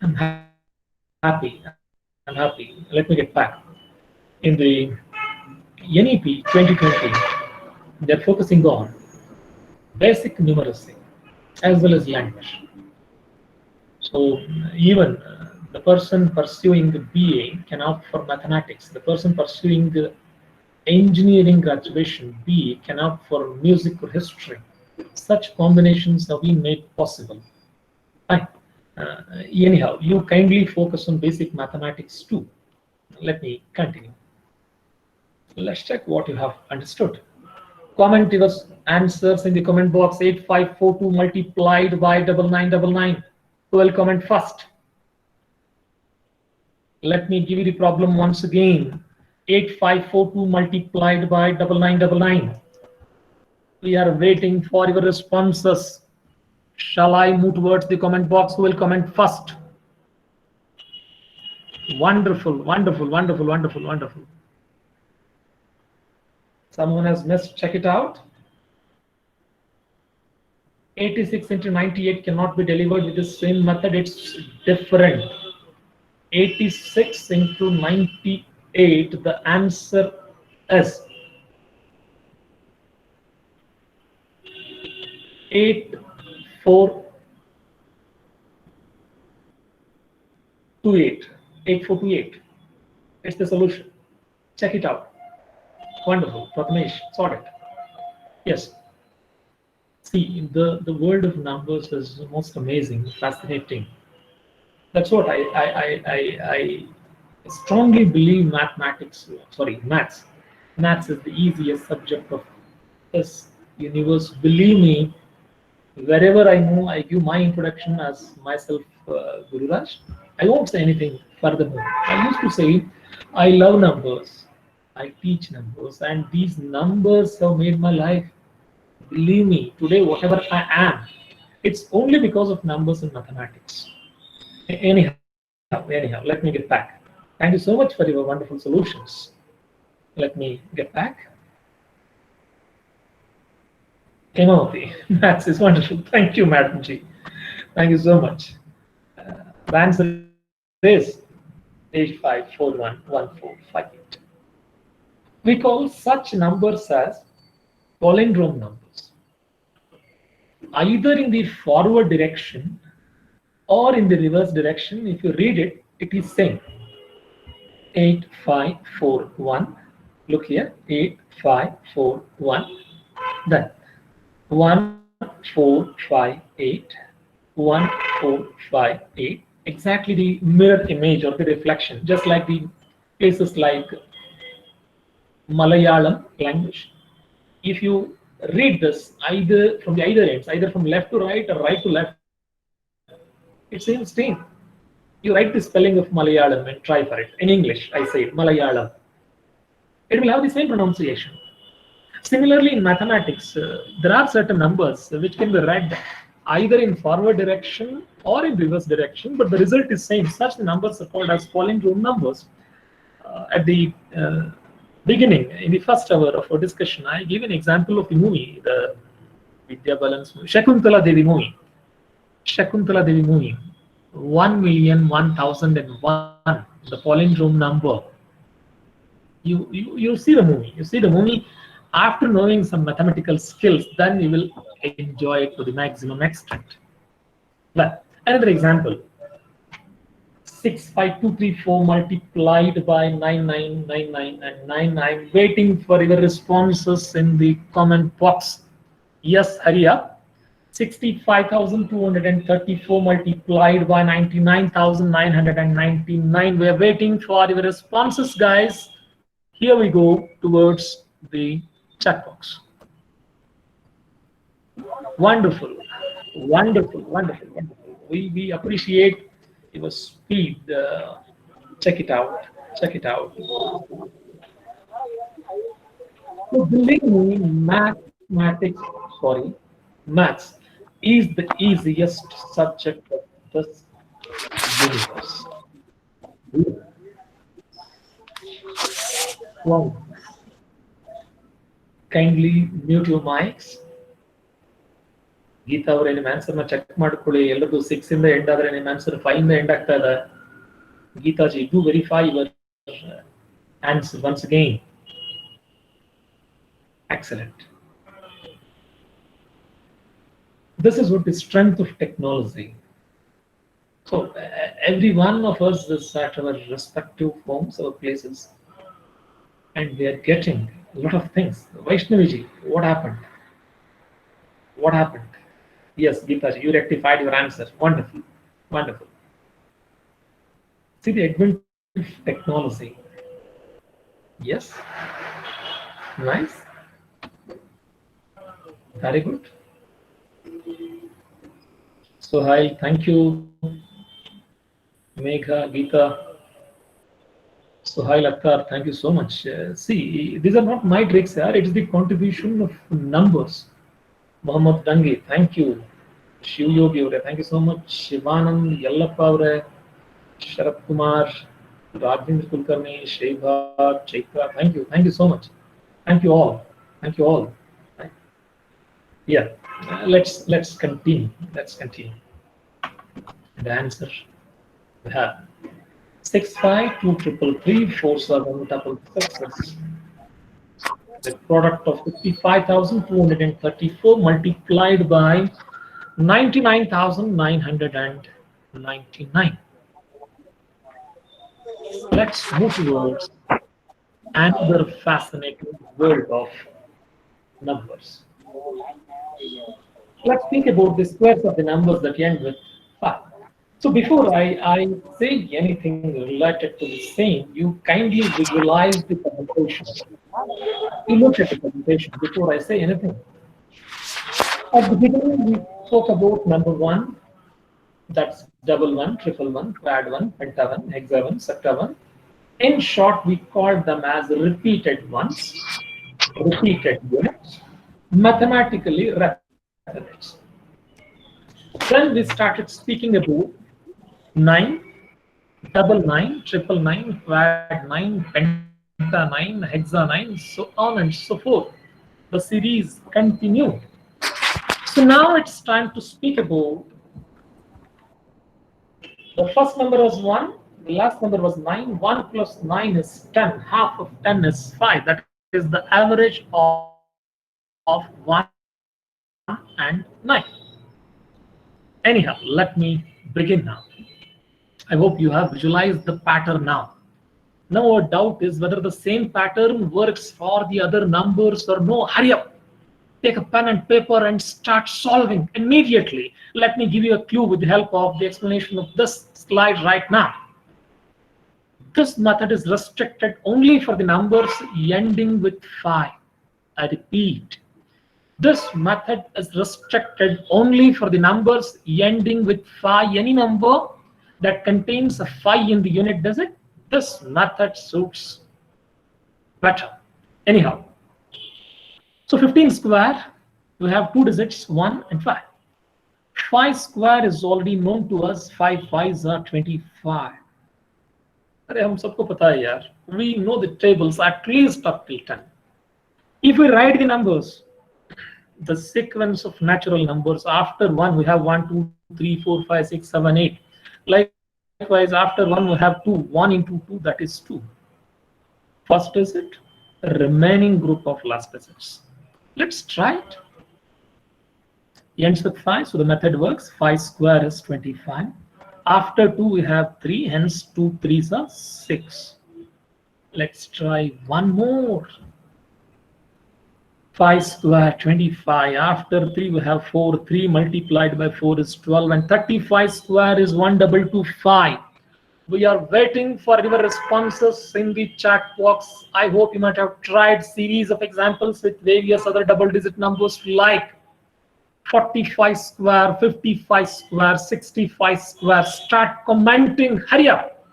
I'm happy. Let me get back. In the NEP 2020, they're focusing on basic numeracy as well as language. So even the person pursuing the BA can opt for mathematics. The person pursuing the engineering graduation BA can opt for music or history. Such combinations have been made possible. Fine. Anyhow, you kindly focus on basic mathematics too. Let me continue. Let's check what you have understood. Comment your answers in the comment box. 8542 multiplied by 9999. Who will comment first? Let me give you the problem once again. 8542 multiplied by 9999. We are waiting for your responses. Shall I move towards the comment box? Who will comment first? Wonderful. Someone has missed. Check it out. 86 into 98 cannot be delivered with the same method. It's different. 86 into 98, the answer is 8428. It's the solution. Check it out. Wonderful. Prathamesh, sort it. Yes. See, the world of numbers is most amazing, fascinating. That's what I strongly believe mathematics, sorry, maths. Maths is the easiest subject of this universe. Believe me, wherever I move, I give my introduction as myself, Gururaj. I won't say anything furthermore. I used to say, I love numbers. I teach numbers, and these numbers have made my life. Believe me, today, whatever I am, it's only because of numbers and mathematics. Anyhow, let me get back. Thank you so much for your wonderful solutions. Let me get back. Hemavati, maths is wonderful. Thank you, Madam G. Thank you so much. The answer is 85411458. We call such numbers as palindrome numbers. Either in the forward direction or in the reverse direction. If you read it, it is same. 8541. Look here, 8541. Then 1458. 1458. Exactly the mirror image or the reflection, just like the places like Malayalam language. If you read this either from the either ends, either from left to right or right to left, it's the same. You write the spelling of Malayalam and try for it. In English, I say Malayalam. It will have the same pronunciation. Similarly, in mathematics, there are certain numbers which can be read either in forward direction or in reverse direction, but the result is same. Such numbers are called as palindrome numbers. At the beginning, in the first hour of our discussion, I gave an example of the movie, the Vidya Balan's movie, Shakuntala Devi movie. Shakuntala Devi movie. 1,001,001, the palindrome number. You see the movie. You see the movie. After knowing some mathematical skills, then you will enjoy it to the maximum extent. But another example: 65234 multiplied by 9999 and 99. Waiting for your responses in the comment box. Yes, hurry up. 65,234 multiplied by 99,999. We are waiting for your responses, guys. Here we go towards the chat box. Wonderful, wonderful, wonderful, wonderful. We appreciate your speed. Check it out. Check it out. So believe me, maths is the easiest subject of this universe. Wow. Kindly mute your mics. Geeta avare ನಿಮ್ಮ answer ನ check ಮಾಡ್ಕೊಳ್ಳಿ. ಎಲ್ಲರೂ 6 ಇಂದ end ಆದ್ರೆ ನಿಮ್ಮ answer 5 ಇಂದ end ಆಗ್ತಾ ಇದೆ. ಗೀತಾಜಿ, do verify your answer once again. Excellent. This is what the strength of technology. So every one of us is at our respective homes or places, and we are getting a lot of things. Vaishnaviji, what happened? What happened? Yes, Geetaji, you rectified your answer. Wonderful, wonderful. See the advent of technology. Yes, nice, very good. So hi, thank you, Megha, Geeta. So hi, Lakkar, thank you so much. See, these are not my tricks here. It is the contribution of numbers. Mohammad Dangi, thank you. Shiv Yogi, thank you so much. Shivanand, Yallappa, Sharat Kumar, Rajendra Kulkarni, Shreebha, Chaitra, thank you so much. Thank you all. Thank you all. Yeah, let's continue. Let's continue. The answer we have 65233347666. The product of 55,234 multiplied by 99,999. Let's move towards another fascinating world of numbers. Let's think about the squares of the numbers that end with 5. So before I say anything related to the same, you kindly visualize the presentation. You look at the presentation before I say anything. At the beginning, we spoke about number 1, that's double one, triple one, quad one, pentagon, hexagon, septagon. In short, we call them as repeated ones, repeated units, mathematically repeated. Then we started speaking about 9, double 9, triple 9, quad 9, penta 9, hexa 9, so on and so forth. The series continued. So now it's time to speak about the first number was 1, the last number was 9. 1 plus 9 is 10. Half of 10 is 5. That is the average of 1 and 9. Anyhow, let me begin now. I hope you have visualized the pattern now. Now our doubt is whether the same pattern works for the other numbers or no. Hurry up. Take a pen and paper and start solving immediately. Let me give you a clue with the help of the explanation of this slide right now. This method is restricted only for the numbers ending with 5. I repeat, this method is restricted only for the numbers ending with 5. Any number that contains a 5 in the unit digit, this method suits better. Anyhow, so 15 square, we have 2 digits, 1 and 5. 5 square is already known to us. 5 5s are 25. अरे हम सबको पता है यार. We know the tables at least up till 10. If we write the numbers, the sequence of natural numbers, after 1 we have 1, 2, 3, 4, 5, 6, 7, 8. Likewise, after 1 we have 2. 1 into 2, that is 2. First digit, remaining group of last digits. Let's try it. Ends with 5, so the method works. 5 square is 25. After 2 we have 3, hence 2 3s are 6. Let's try one more. 5 square 25. After 3 we have 4. 3 multiplied by 4 is 12, and 35 square is 1225. We are waiting for your responses in the chat box. I hope you might have tried series of examples with various other double-digit numbers like 45 square, 55 square, 65 square. Start commenting. Hurry up.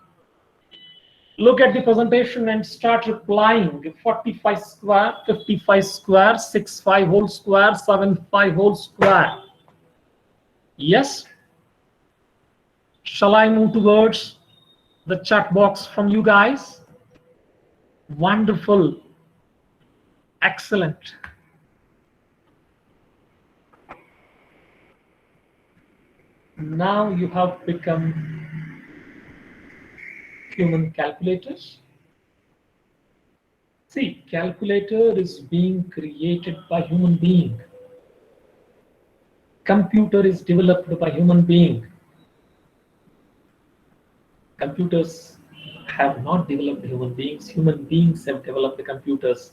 Look at the presentation and start replying. 45 square, 55 square, 65 whole square, 75 whole square. Yes? Shall I move towards the chat box from you guys? Wonderful. Excellent. Now you have become human calculators. See, calculator is being created by human being. Computer is developed by human being. Computers have not developed human beings. Human beings have developed the computers.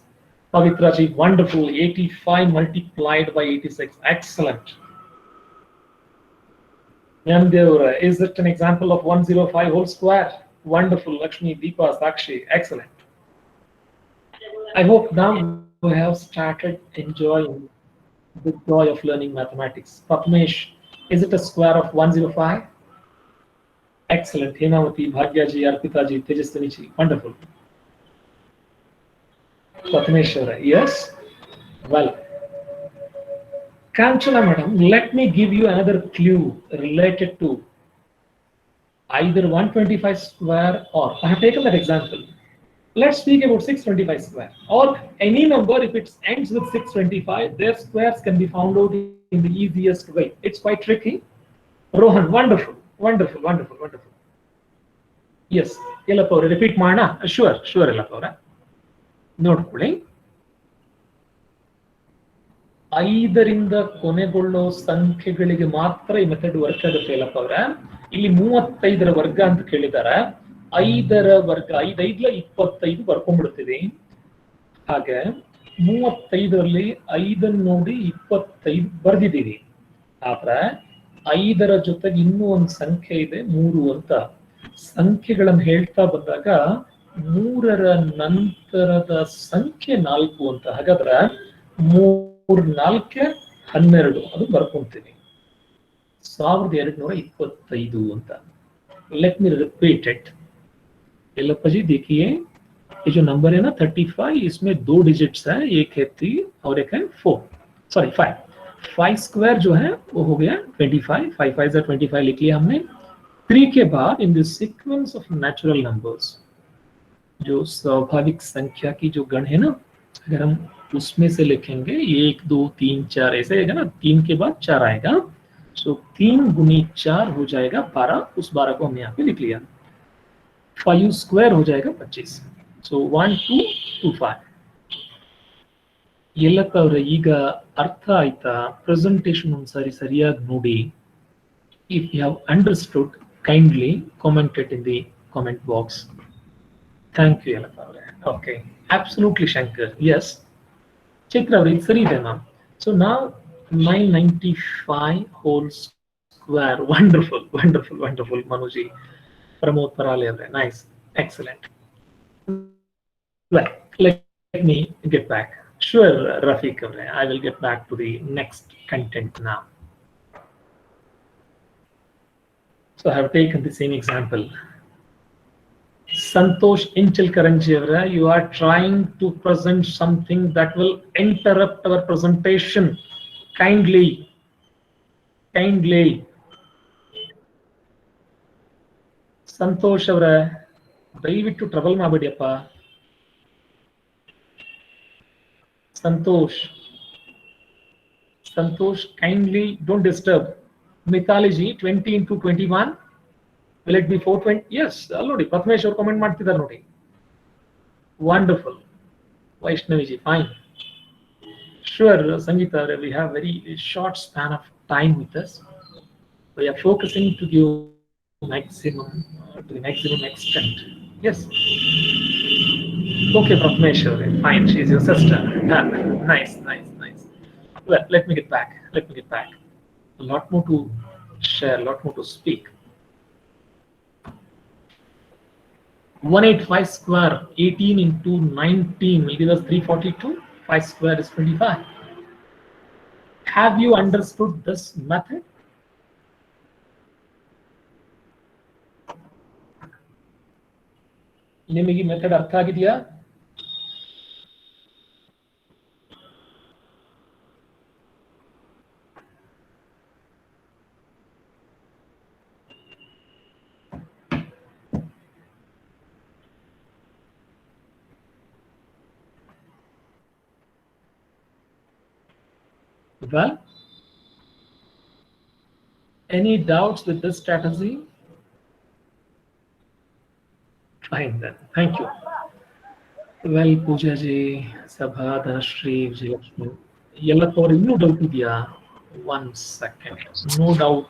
Pavitraji, wonderful. 85 multiplied by 86. Excellent. Nyandevra, is it an example of 105 whole square? Wonderful. Lakshmi, Deepa, Sakshi. Excellent. I hope now we have started enjoying the joy of learning mathematics. Patmesh, is it a square of 105? Excellent. Hemavati, Bhagyaji, Arpitaji, Tejaswanichi. Wonderful. Patmeshwara, yes? Well, Kanchana madam, let me give you another clue related to either 125 square, or I have taken that example. Let's speak about 625 square, or any number if it ends with 625, their squares can be found out in the easiest way. It's quite tricky. Rohan, wonderful, wonderful, wonderful, wonderful. Yes, Yellapore, repeat mana. Sure, Yellapore. ನೋಡ್ಕೊಳ್ಳಿ, 5ರಿಂದ ಕೊನೆಗೊಳ್ಳೋ ಸಂಖ್ಯೆಗಳಿಗೆ ಮಾತ್ರ ಈ method work ಆಗುತ್ತೆ. ಇಲ್ಲಪ್ಪ ಅವರ ಇಲ್ಲಿ 35ರ ವರ್ಗ ಅಂತ ಕೇಳಿದಾರೆ. 5ರ ವರ್ಗ 5 5 25 ಬರ್ಕೊಂಡ್ಬಿಡ್ತೀವಿ. ಹಾಗೆ 35ರಲ್ಲಿ 5 ನೋಡಿ 25 ಬರ್ದಿದ್ದೀವಿ. ಆದ್ರೆ 5ರ ಜೊತೆಗೆ ಇನ್ನೂ ಒಂದು ಸಂಖ್ಯೆ ಇದೆ 3 ಅಂತ. ಸಂಖ್ಯೆಗಳನ್ನು ಹೇಳ್ತಾ ಬಂದಾಗ 3ರ ನಂತರದ ಸಂಖ್ಯೆ 4 ಅಂತ. ಹಾಗಾದ್ರೆ 3 4 12 ಅದು ಬರ್ಕೊಂತೀನಿ 1225 ಅಂತ. Let me repeat it. Yellappa ji देखिए ये जो नंबर है ना 35, इसमें 2 डिजिट्स है, एक है 3 और एक है 4, सॉरी 5. 5 स्क्वायर जो है वो हो गया 25. 5 5 25 लिख लिया हमने. 3 के बाद in this sequence of natural numbers, जो स्वाभाविक संख्या की जो गण है ना, अगर हम उसमें से लिखेंगे 1 2 3 4 ऐसे आएगा ना, 3 के बाद 4 आएगा. सो 3 गुनी 4 हो जाएगा 12. उस 12 को हमने यहाँ पे लिख लिया. 5 स्क्वायर हो जाएगा 25. सो 1 2 2 5. ಯಲ್ಲಪ್ಪ ಅವರ ಈಗ ಅರ್ಥ ಆಯ್ತಾ? ಪ್ರೆಸೆಂಟೇಷನ್ ಒಂದ್ಸಾರಿ ಸರಿಯಾಗಿ ನೋಡಿ. If you have understood, kindly comment it in the comment box. Thank you Yellappa ಅವರೇ. Okay, absolutely Shankar, yes. Chaitra ಅವರೇ ಇದು ಸರಿ ಇದೆ ಮ್ಯಾಮ್. ಸೊ ನಾವು 995 whole square. Wonderful, wonderful, wonderful, Manuji. Pramod Parale avare. Nice, excellent. Well, let me get back. Sure, Rafiq avare. I will get back to the next content now. So I have taken the same example. Santosh Inchilkaranji avare, you are trying to present something that will interrupt our presentation. Kindly Santosh ಅವರ ದಯವಿಟ್ಟು trouble ಮಾಡಬೇಡಿಯಪ್ಪ. Santosh kindly don't disturb. Mithali ji 20 into 21 will it be 420? Yes, ನೋಡಿ ಪರಮೇಶ್ ಅವರು comment ಮಾಡ್ತಿದ್ದಾರೆ ನೋಡಿ. Wonderful. Vaishnavi ji fine. Sure, Sangeeta, we have very short span of time with us. We are focusing to give maximum to the maximum extent. Yes. Okay, Pratmeshwar, fine. She is your sister. Nice. Well, let me get back. A lot more to share, a lot more to speak. 185 square, 18 into 19 will give us 342. 5 square is 25. Have you understood this method? ನಿಮಗೆ method ಅರ್ಥ ಆಗಿದೆಯಾ? Well, any doubts with this strategy? Fine then. Thank you. Well, Pooja ji, Sabha, Dhanashri, Vijayalakshmi. Yellappa ಅವರು ಇನ್ನೂ doubt ಇದೆಯಾ? 1 second. No doubt.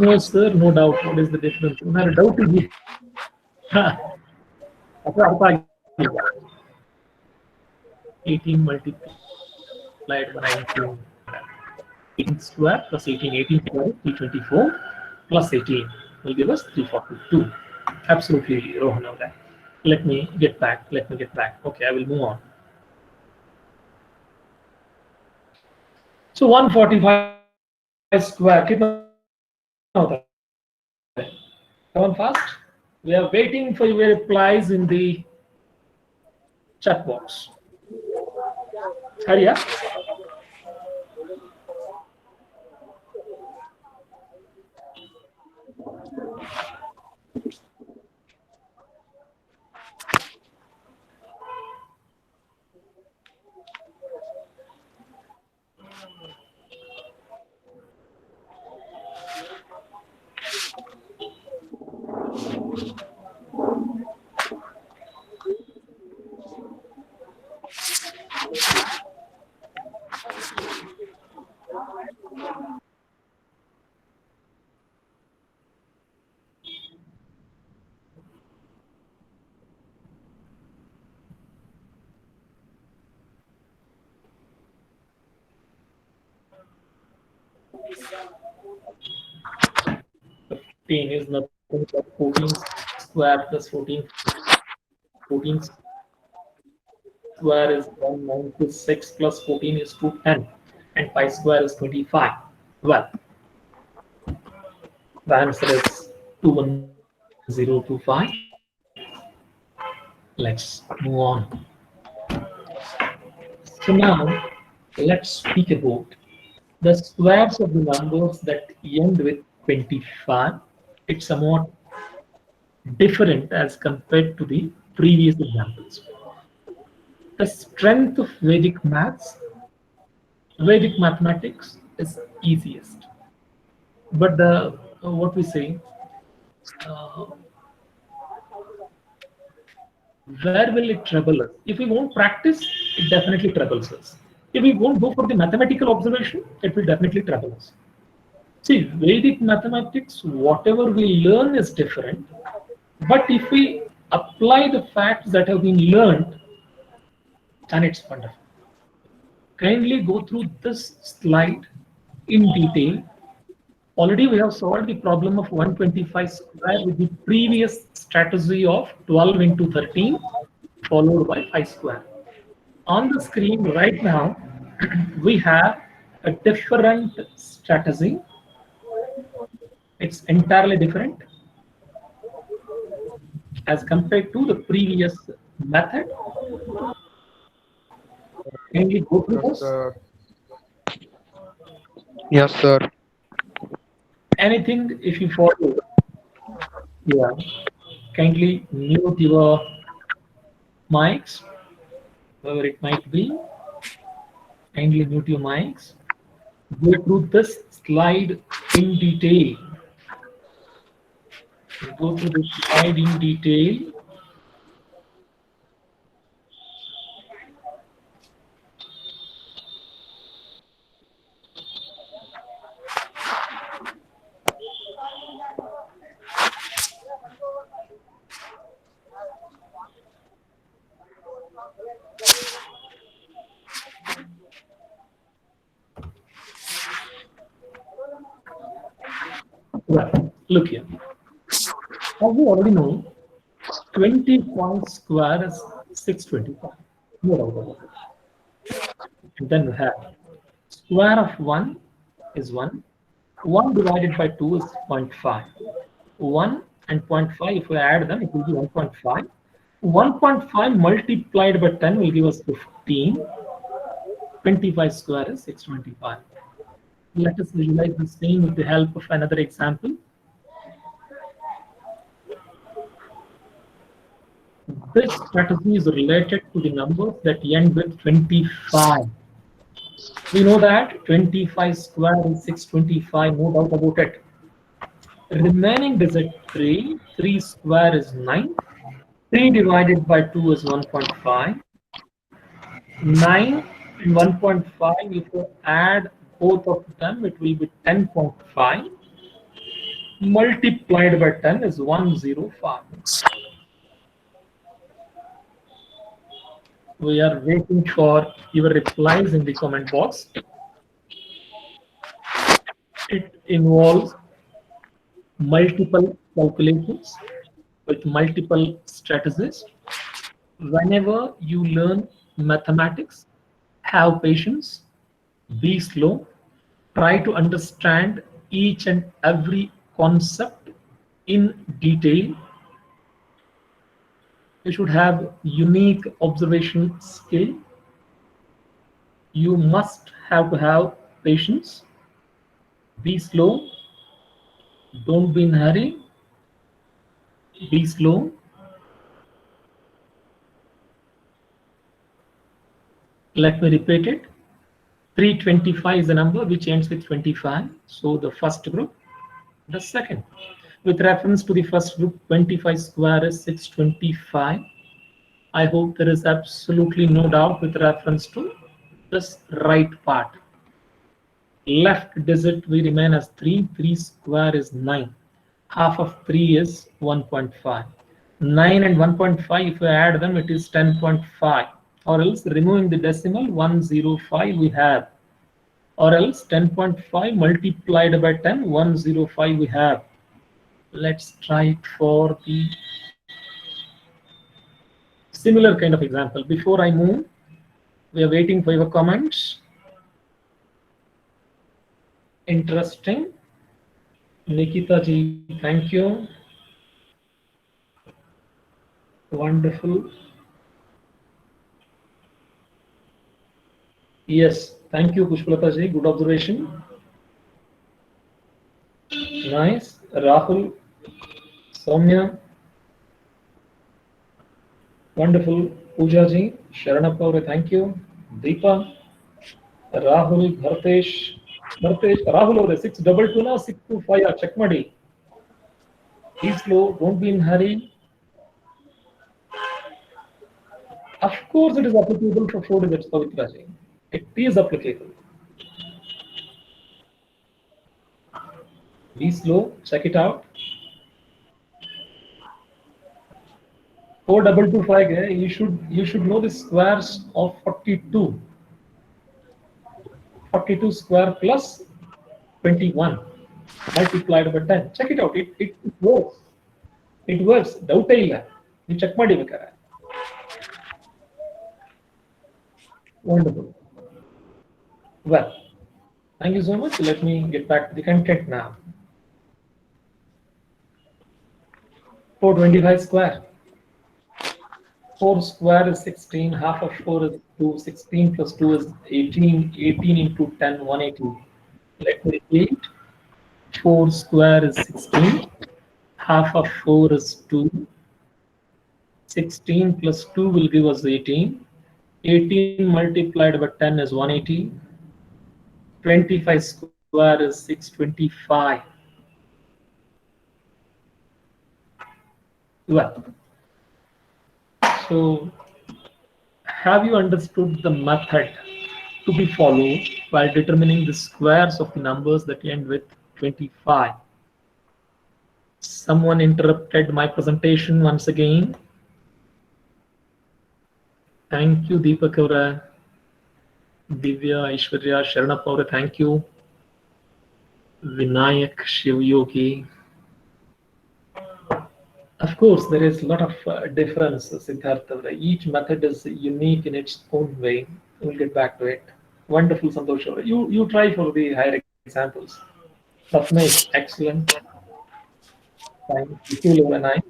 No sir, no doubt. What is the difference? ಏನಾದ್ರು doubt ಇದೆಯಾ? ಅಥವಾ ಅರ್ಥ ಆಗಿದೆಯಾ? 18 multiplied by 19. 18 square plus 18 square is 324 plus 18 will give us 342. Absolutely, Rohan. Let me get back. Okay, I will move on. So 145 square. Come on fast. We are waiting for your replies in the chat box. Hurry up. 15 is nothing but 14 square plus 14. 14 square is 196 plus 14 is 210, and pi square is 25. Well, the answer is 21025. Let's move on. So now let's speak about the squares of the numbers that end with 25. It's somewhat different as compared to the previous examples. The strength of Vedic mathematics is easiest. But the what we say, where will it trouble us? If we won't practice, it definitely troubles us. If we won't go for the mathematical observation, it will definitely trouble us. See, Vedic mathematics, whatever we learn is different. But if we apply the facts that have been learned, then it's wonderful. Kindly go through this slide in detail. Already we have solved the problem of 125 square with the previous strategy of 12 into 13 followed by 5 square. On the screen right now, we have a different strategy. It's entirely different as compared to the previous method. Can we go through this? Yes, sir. Anything if you follow, yeah, kindly mute your mics, wherever it might be. Kindly mute your mics. Go through this slide in detail. Go through the slide in detail. Well, look here. As we already know, 20 points square is 625. No doubt about it. And then we have square of 1 is 1. 1 divided by 2 is 0.5. 1 and 0.5, if we add them, it will be 1.5. 1.5 multiplied by 10 will give us 15. 25 square is 625. Let us visualize the same with the help of another example. This strategy is related to the numbers that end with 25. We know that 25 square is 625, no doubt about it. Remaining digit 3, 3 square is 9. 3 divided by 2 is 1.5. 9 and 1.5, if you add both of them, it will be 10.5. Multiplied by 10 is 105. We are waiting for your replies in the comment box. It involves multiple calculations with multiple strategies. Whenever you learn mathematics, have patience, be slow, try to understand each and every concept in detail. You should have unique observation skill. You must have to have patience. Be slow. Don't be in a hurry. Be slow. Let me repeat it. 325 is the number which ends with 25. So the first group. The second. With reference to the first group, 25 square is 625. I hope there is absolutely no doubt with reference to this right part. Left digit we remain as 3. 3 square is 9. Half of 3 is 1.5. 9 and 1.5, if we add them, it is 10.5. Or else removing the decimal 105, we have or else 10.5 multiplied by 10, 105 we have. Let's try it for the similar kind of example. Before I move, we are waiting for your comments. Interesting. Nikita ji, thank you. Wonderful. Yes, thank you, Pushpalata ji. Good observation. Nice. Rahul, Soumya. Wonderful. Pooja ji, Sharanappa, thank you. Deepa, Rahul, Bhartesh. Rahul over 622 na 625 check madi. Be slow, don't be in hurry. Of course, it is applicable for 4 digits, Pavitra ji. It is applicable. Be slow, check it out. 4225, you should know the squares of 42. 42 square plus 21 multiplied by 10. Check it out. It works. It works. Doubt illa. You check ಮಾಡಿ ಬೇಕಾರೆ. Wonderful. Well, thank you so much. Let me get back to the content now. 425 square. 4 square is 16. Half of 4 is 2. 16 plus 2 is 18. 18 into 10, 180. Let me repeat. 4 square is 16. Half of 4 is 2. 16 plus 2 will give us 18. 18 multiplied by 10 is 180. 25 square is 625. Well, so have you understood the method to be followed while determining the squares of the numbers that end with 25? Someone interrupted my presentation once again. Thank you, Deepak Aura, Divya, Aishwarya, Sharanappa Aura, thank you. Vinayak, Shiv Yogi. Of course, there is a lot of difference, Siddhartha. Each method is unique in its own way. We'll get back to it. Wonderful, Santosh. You try for the higher examples. Sapna is excellent. Thank you, Laura. Nice.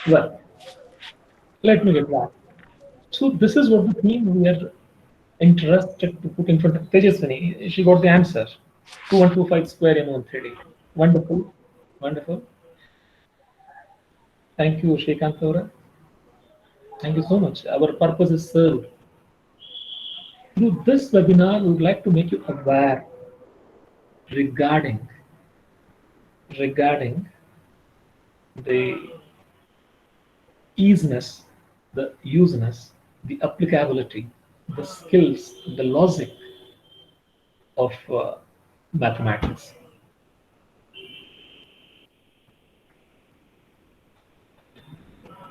Well, let me get back. So this is what the theme we are interested to put in front of Tejaswini. She got the answer. 2125 square in 130. Wonderful. Wonderful. Thank you, Shrikant Aura. Thank you so much. Our purpose is served. Through this webinar, we would like to make you aware regarding the easiness, the useness, the applicability, the skills, the logic of mathematics.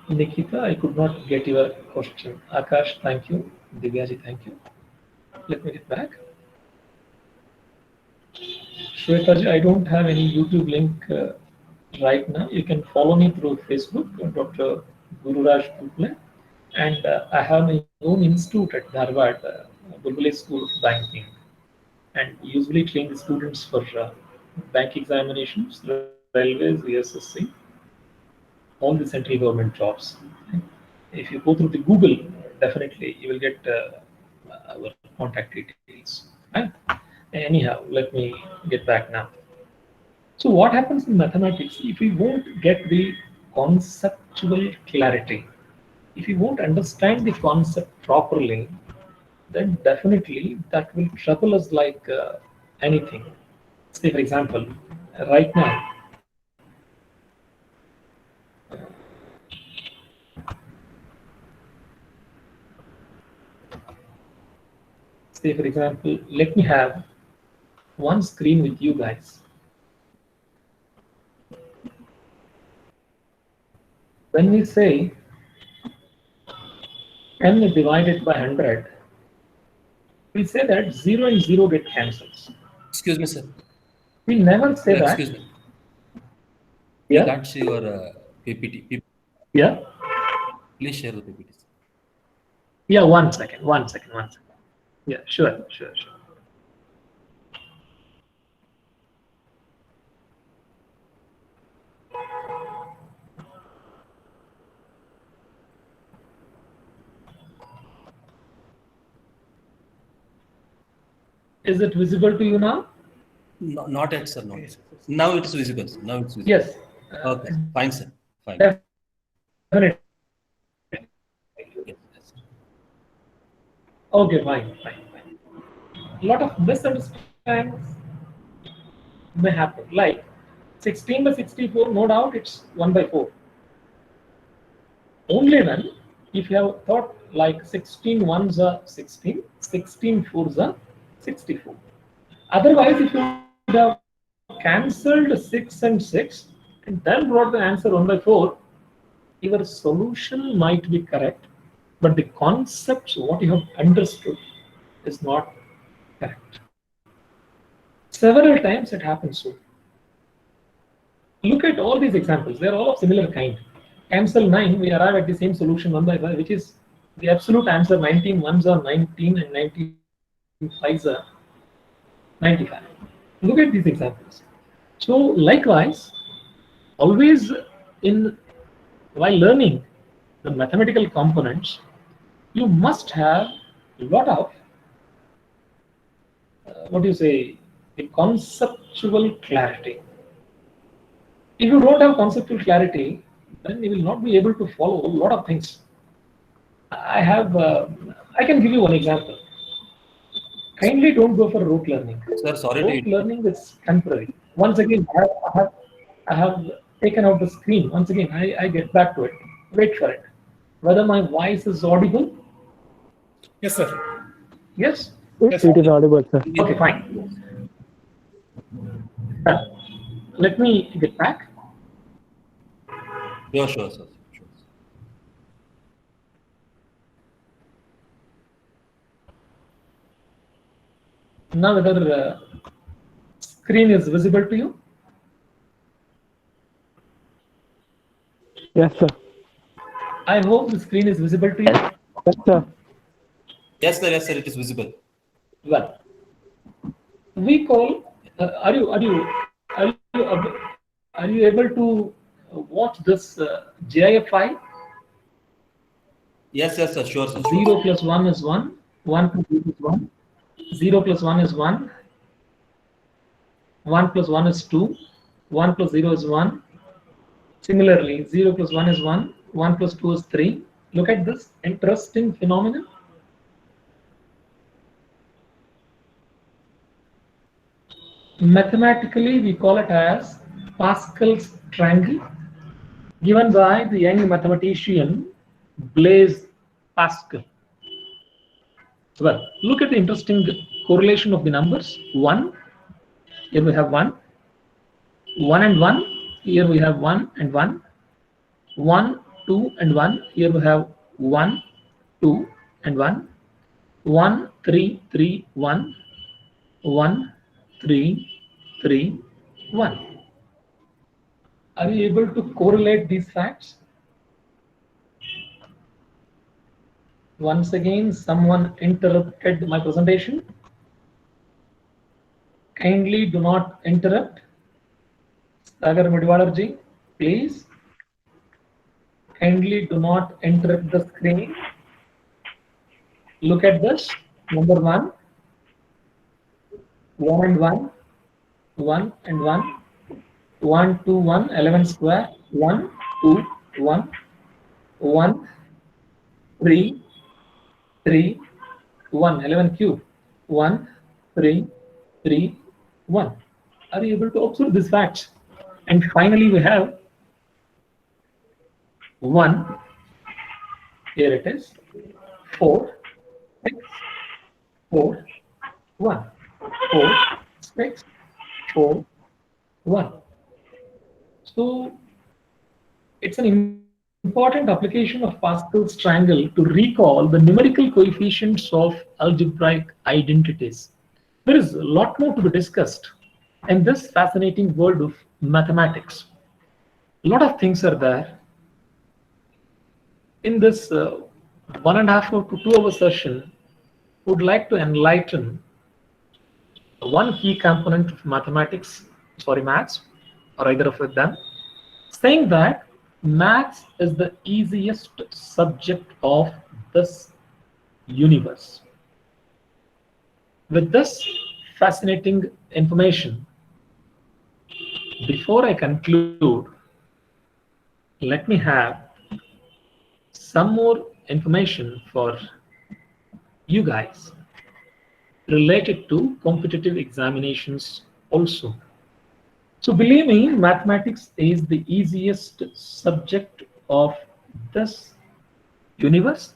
Nikita, I could not get your question. Akash, thank you. Divyaji, thank you. Let me get back. Shwetaji, I don't have any YouTube link right now. You can follow me through Facebook, Dr. Gururaj Bulabule, and I have my own institute at Dharwad, Bulabule School of Banking, and usually train the students for bank examinations, railways, VSSC, all the central government jobs. If you go through the Google, definitely you will get our contact details. Right? Anyhow, let me get back now. So what happens in mathematics if we won't get the conceptual clarity, if we won't understand the concept properly, then definitely that will trouble us like anything. Say for example, right now, say for example, let me have one screen with you guys. When we say 10 divided by 100, we say that 0 and 0 get cancelled. Excuse me, sir. We never say that. Excuse me. Yeah. I can't see your PPT. Yeah. Please share the PPT. Yeah, one second. Yeah, sure. Is it visible to you now? No, not yet, sir. Not yet. Now it is visible. Now it's visible. Yes. Okay. Fine, sir. Fine. Definitely. Yes. Okay, fine. A lot of misunderstandings may happen. Like 16 by 64, no doubt it's 1 by 4. Only when, if you have thought like 16 ones are 16, 16 fours are 64. Otherwise, if you would have cancelled 6 and 6 and then brought the answer 1 by 4, your solution might be correct, but the concepts, what you have understood, is not correct. Several times it happens so. Look at all these examples, they are all of similar kind. Cancel 9, we arrive at the same solution 1 by 5, which is the absolute answer. 19 ones are 19 and 19 fives are 95. Look at these examples. So likewise, always while learning the mathematical components, you must have a lot of the conceptual clarity. If you don't have conceptual clarity, then you will not be able to follow a lot of things. I can give you one example. Kindly don't go for rote learning. Sir, sorry Rote learning is temporary. Once again, I have taken out the screen. Once again, I get back to it. Wait for it. Whether my voice is audible? Yes, sir. Yes? It is audible, sir. Okay, fine. Let me get back. Sure, sir. Sure. Now whether screen is visible to you? Yes, sir. I hope the screen is visible to you. Yes, sir. Yes, sir. It is visible. Well, we call. Are you able to watch this GIF file? Yes, sir. Sure, sir. 0 plus 1 is 1. 1 plus 0 is 1. 0 plus 1 is 1. 1 plus 1 is 2. 1 plus 0 is 1. Similarly, 0 plus 1 is 1. 1 plus 2 is 3. Look at this interesting phenomenon. Mathematically, we call it as Pascal's triangle, given by the young mathematician Blaise Pascal. Well, look at the interesting correlation of the numbers. 1, here we have 1. 1 and 1, here we have 1 and 1. 1, 2 and 1, here we have 1, 2 and 1. 1, 3, 3, 1. 1, 3, 3, 1. Are you able to correlate these facts? Once again, someone interrupted my presentation. Kindly do not interrupt. Sagar Midwalarji, please. Kindly do not interrupt the screen. Look at this. Number 1. 1 and 1. 1 and 1. 1, 2, 1, 11 square. 1, 2, 1. 1, 3, 3, 1, 11 cube. 1, 3, 3, 1. Are you able to observe these facts? And finally, we have 1. Here it is. 4, 6, 4, 1. 4, 6, 4, 1. So it's an important application of Pascal's triangle to recall the numerical coefficients of algebraic identities. There is a lot more to be discussed in this fascinating world of mathematics. A lot of things are there. In this 1.5 to 2 hour session, would like to enlighten one key component of maths, or either of them, saying that maths is the easiest subject of this universe. With this fascinating information, before I conclude, let me have some more information for you guys related to competitive examinations also. So believe me, mathematics is the easiest subject of this universe,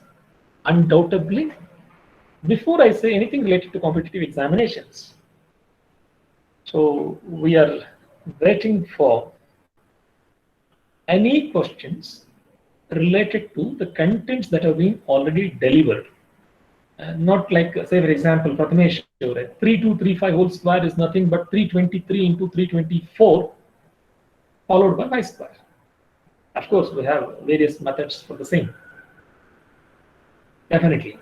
undoubtedly. Before I say anything related to competitive examinations, so we are waiting for any questions related to the contents that have been already delivered. Not like, say, for example, Prathamesh, 3235 whole square is nothing but 323 into 324 followed by y square. Of course, we have various methods for the same. Definitely.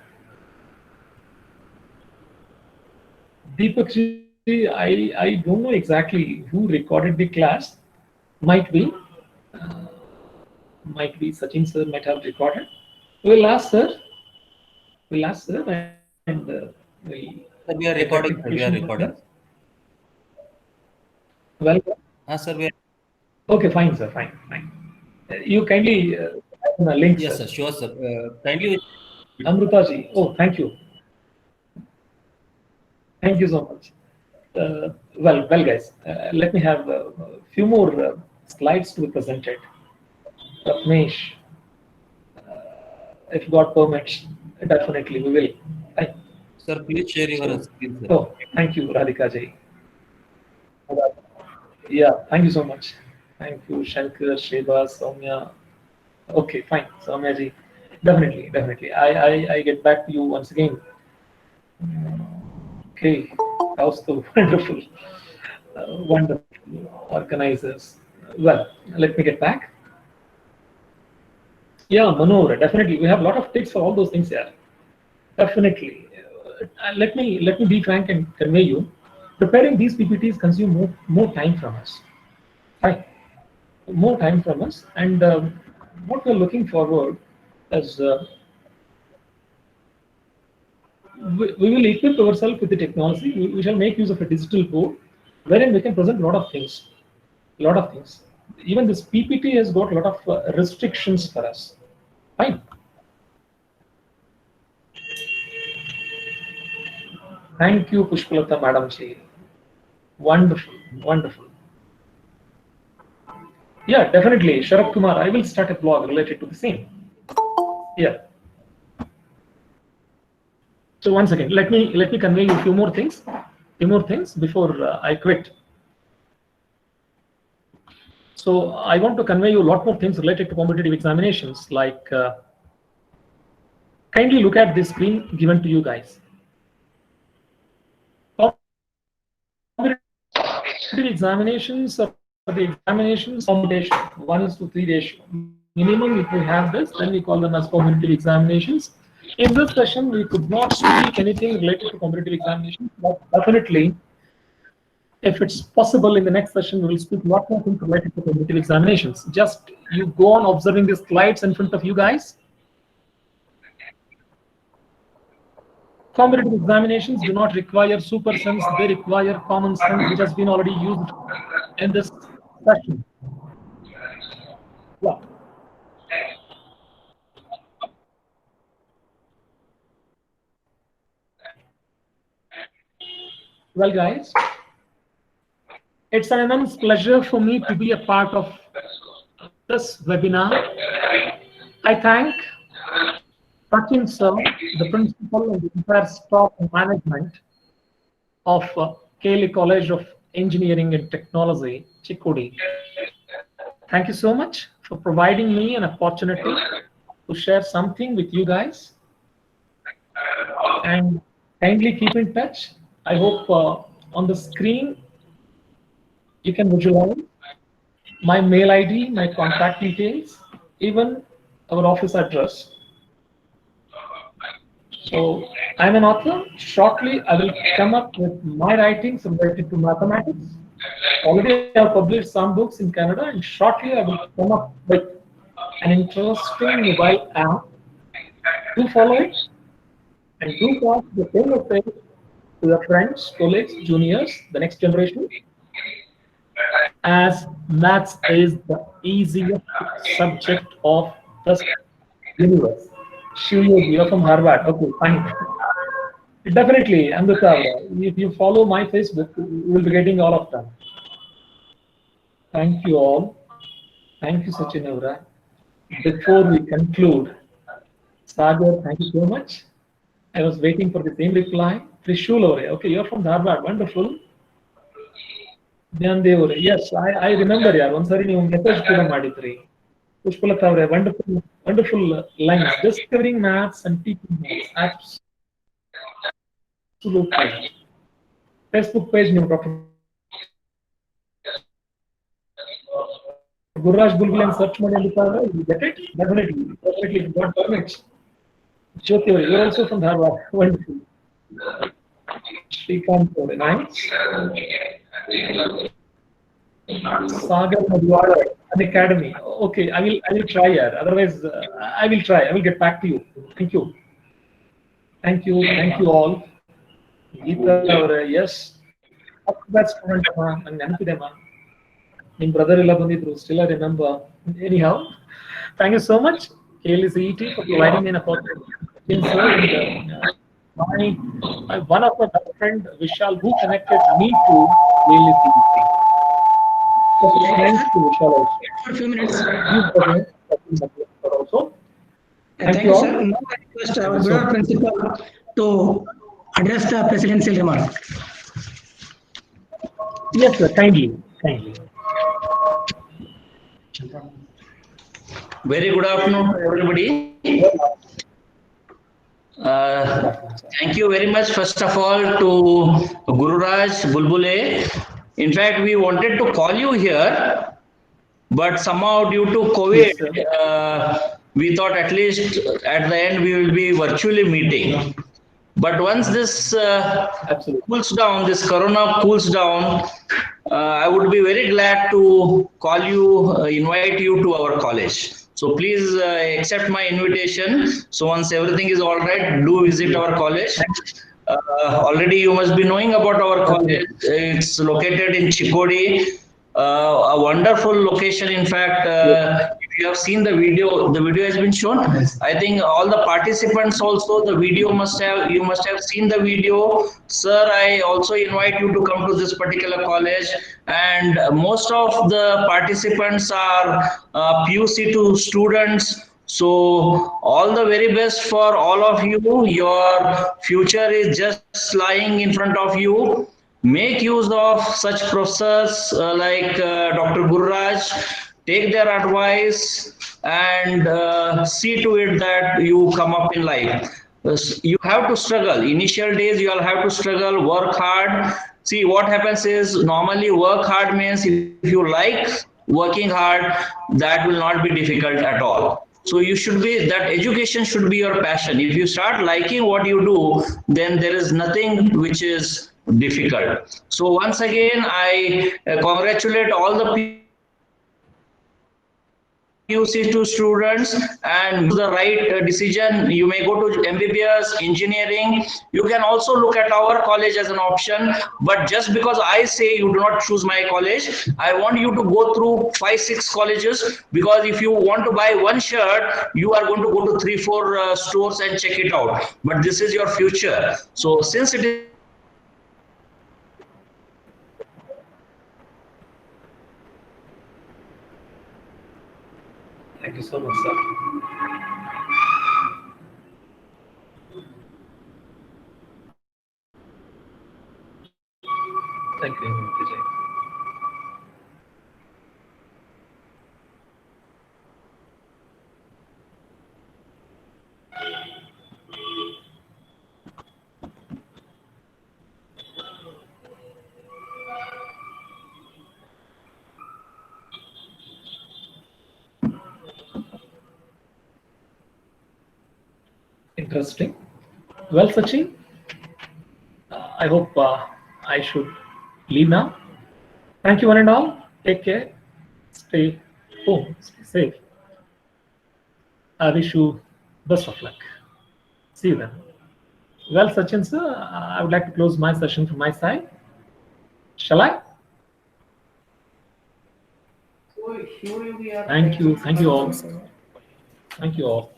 Deepak ji, I don't know exactly who recorded the class. Might be Sachin sir might have recorded. We'll ask sir. And we are recording. We are recording. Well, Sir, we are... Okay, fine, sir. Fine. You kindly link. Yes, sir. Sure, sir. Kindly. Amruta ji. Oh, thank you. Thank you so much. Well, guys. Let me have a few more slides to be presented. Ratnesh, if God permits, definitely we will. Right. Sir, please share your screen, sir. Oh, thank you, Radhika ji. Yeah, thank you so much. Thank you, Shankar, Sheba, Soumya. Okay, fine, Soumya ji. Definitely. I get back to you once again. Okay, that was so wonderful organizers. Well, let me get back. Yeah, Manor, definitely. We have a lot of tips for all those things here. Definitely. Let me be frank and convey you. Preparing these PPTs consume more time from us. Right. More time from us. And what we're looking forward is we will equip ourselves with the technology. We shall make use of a digital board wherein we can present a lot of things. Even this PPT has got a lot of restrictions for us. Fine. Thank you, Pushpalata Madam ji. Wonderful. Yeah, definitely. Sharad Kumar, I will start a blog related to the same. Yeah. So once again, let me convey you a few more things before I quit. So I want to convey you a lot more things related to competitive examinations, like kindly look at this screen given to you guys. Competitive examinations are the examinations combination 1:3 ratio. Minimum, if we have this, then we call them as competitive examinations. In this session, we could not speak anything related to competitive examinations, but definitely, if it's possible, in the next session, we will speak a lot more things related to competitive examinations. Just you go on observing the slides in front of you guys. Competitive examinations do not require super sense, they require common sense, which has been already used in this session. Yeah. Well, guys, it's an immense pleasure for me to be a part of this webinar. I thank Sachin sir, the principal and the entire staff and management of KLE College of Engineering and Technology, Chikodi. Thank you so much for for providing me an opportunity to share something with you guys. And kindly keep in touch. I hope on the screen you can visualize my mail ID, my contact details, even our office address. So I'm an author. Shortly, I will come up with my writings related to mathematics. Already, I have published some books in Canada, and shortly, I will come up with an interesting mobile app. Do follow it, and do pass the same message to your friends, colleagues, juniors, the next generation. As maths is the easiest subject of the universe. Shiv, you're from Harvard. Okay, fine. Definitely, Amrita, if you follow my Facebook, you will be getting all of them. Thank you all. Thank you, Sachin Avra. Before we conclude, Sagar, thank you so much. I was waiting for the same reply. Trishul Avre, okay, you're from Harvard. Wonderful. Dhyan Dev Avre, yes, I remember, yaar. Once you message ಕೂಡ ಮಾಡಿದ್ರಿ. Pushpalata Avre, wonderful lines. Discovering maths and teaching maths. Absolutely. Facebook page new Dr. Gururaj Bulabule and search ಮಾಡಿ ಅಂತ you get it? Definitely, got permits. Jyoti, you're also from Harvard. Wonderful. Shrikant, nice. Sagar Madhwara, an academy. Okay, I will try here. Otherwise, I will try. I will get back to you. Thank you all. Geeta, yes. That's student, and ನೆನಪಿದೆ ma. ನಿಮ್ಮ brother ಎಲ್ಲ ಬಂದಿದ್ರು. Still I remember. Anyhow, thank you so much, KLECET, for providing me an opportunity. One of my best friend Vishal, who connected me to KLECET. Thanks to Vishal also. For a few minutes. Also. Thank you, sir. Now I request our Bureau Principal to address the presidential remark. Yes, sir. Kindly. Very good afternoon to everybody. Thank you very much, first of all, to Gururaj, Bulabule. In fact, we wanted to call you here, but somehow due to COVID, we thought at least at the end we will be virtually meeting. But once this cools down, this corona cools down, I would be very glad to call you, invite you to our college. So please accept my invitation. So once everything is all right, do visit our college. Already you must be knowing about our college. It's located in Chikodi, a wonderful location. In fact, if you have seen the video has been shown. I think all the participants also, you must have seen the video. Sir, I also invite you to come to this particular college, and most of the participants are PUC2 students. So all the very best for all of you. Your future is just lying in front of you. Make use of such professors like Dr. Gururaj. Take their advice and see to it that you come up in life. You have to struggle. Initial days you all have to struggle, work hard. See, what happens is normally work hard means if you like working hard, that will not be difficult at all. So that education should be your passion. If you start liking what you do, then there is nothing which is difficult. So once again, I congratulate all the PUC2 students and the right decision. You may go to MBBS, engineering. You can also look at our college as an option. But just because I say you do not choose my college, I want you to go through 5-6 colleges, because if you want to buy one shirt, you are going to go to 3-4 stores and check it out. But this is your future. So since it is Thank you so much, sir. Thank you, Vijay. interesting. Well, Sachin, I hope I should leave now. Thank you, one and all. Take care. Stay home. Stay safe. I wish you best of luck. See you then. Well, Sachin, sir, I would like to close my session from my side. Shall I? Thank you. Thank you all. Thank you all.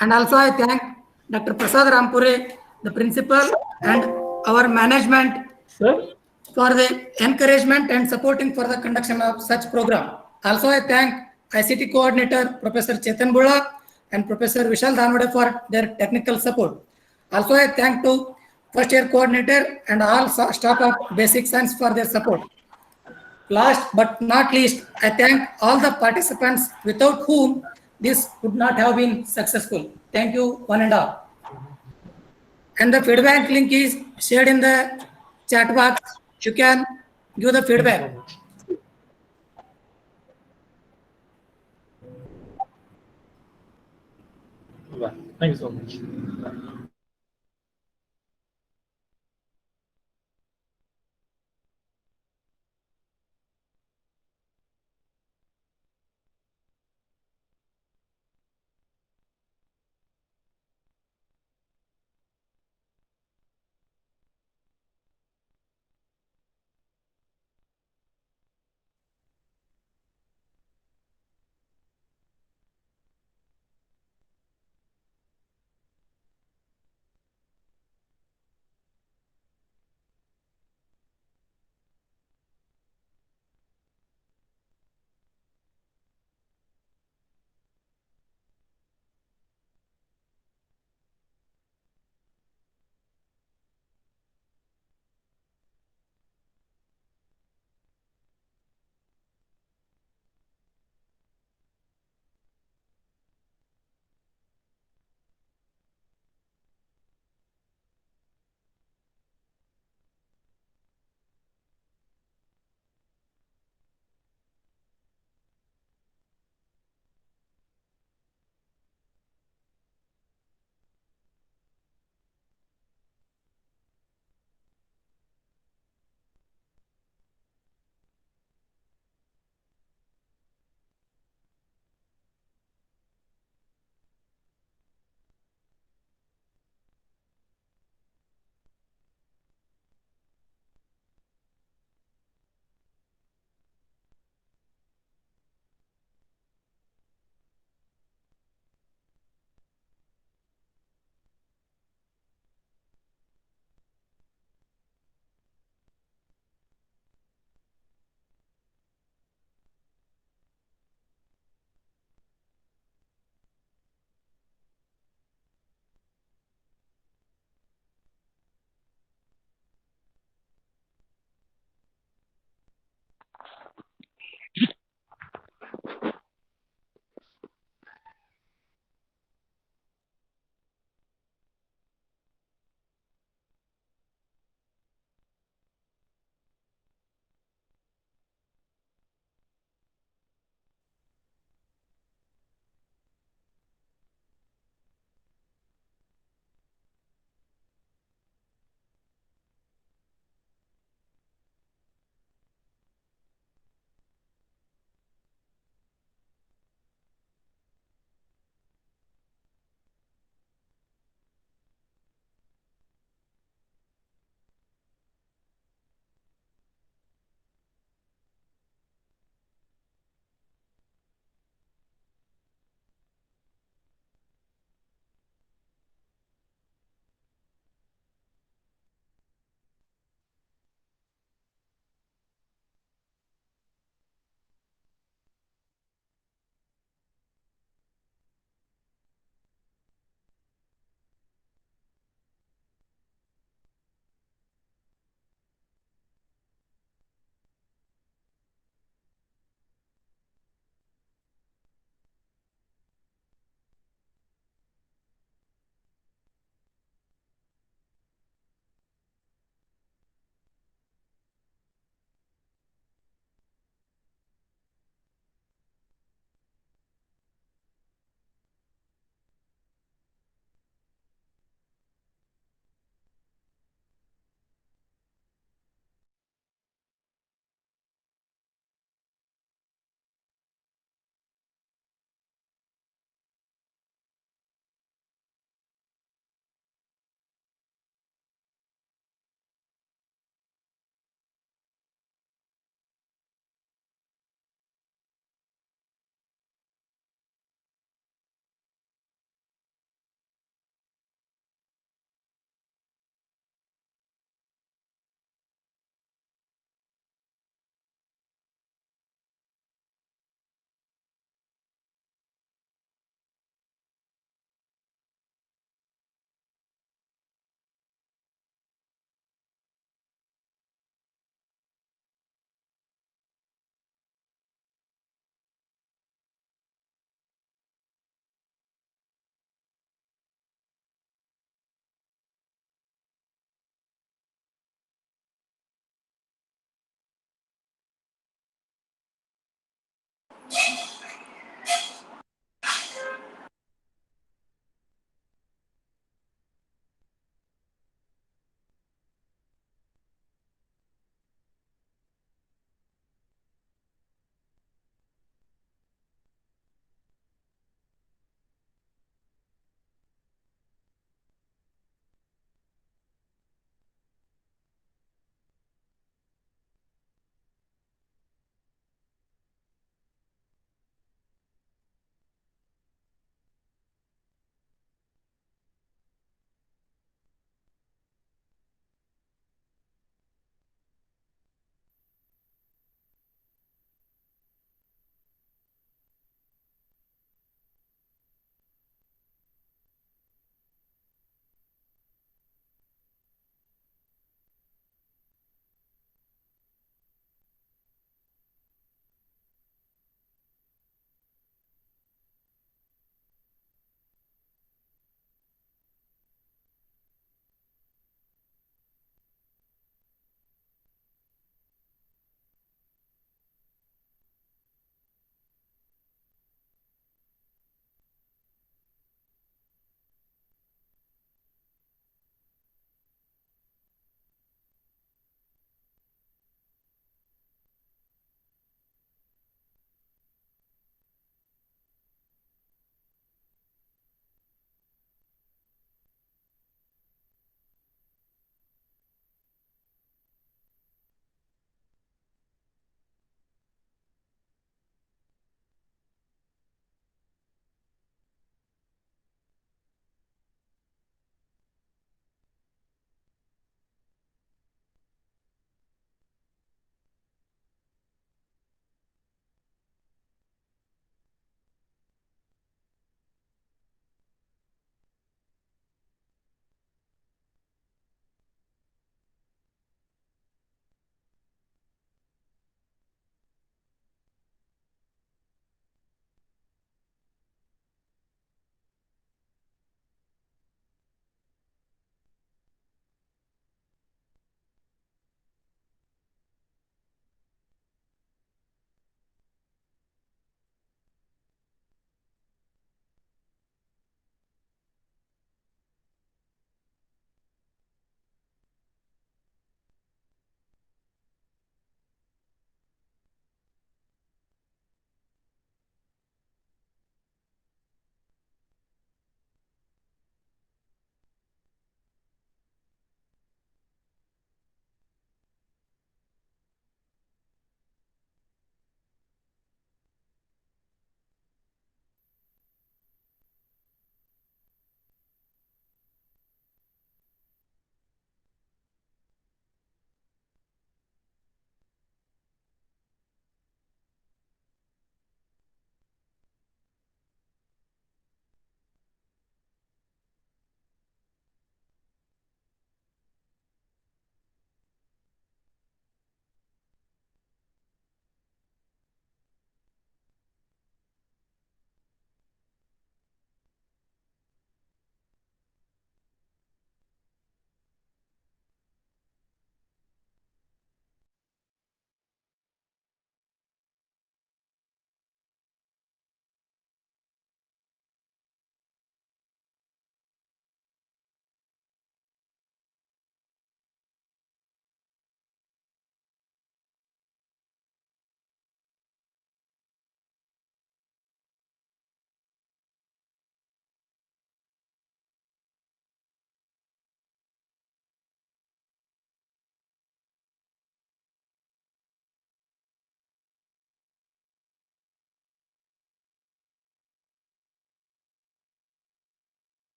And also I thank Dr. Prasad Rampure, the principal, and our management Sir? for the encouragement and supporting for the conduction of such program. Also, I thank ICT coordinator, Professor Chetan Bula and Professor Vishal Dhanwade for their technical support. Also, I thank to first year coordinator and all staff of basic science for their support. Last but not least, I thank all the participants without whom this would not have been successful. Thank you, one and all. And the feedback link is shared in the chat box. You can give the feedback. Well, thank you so much.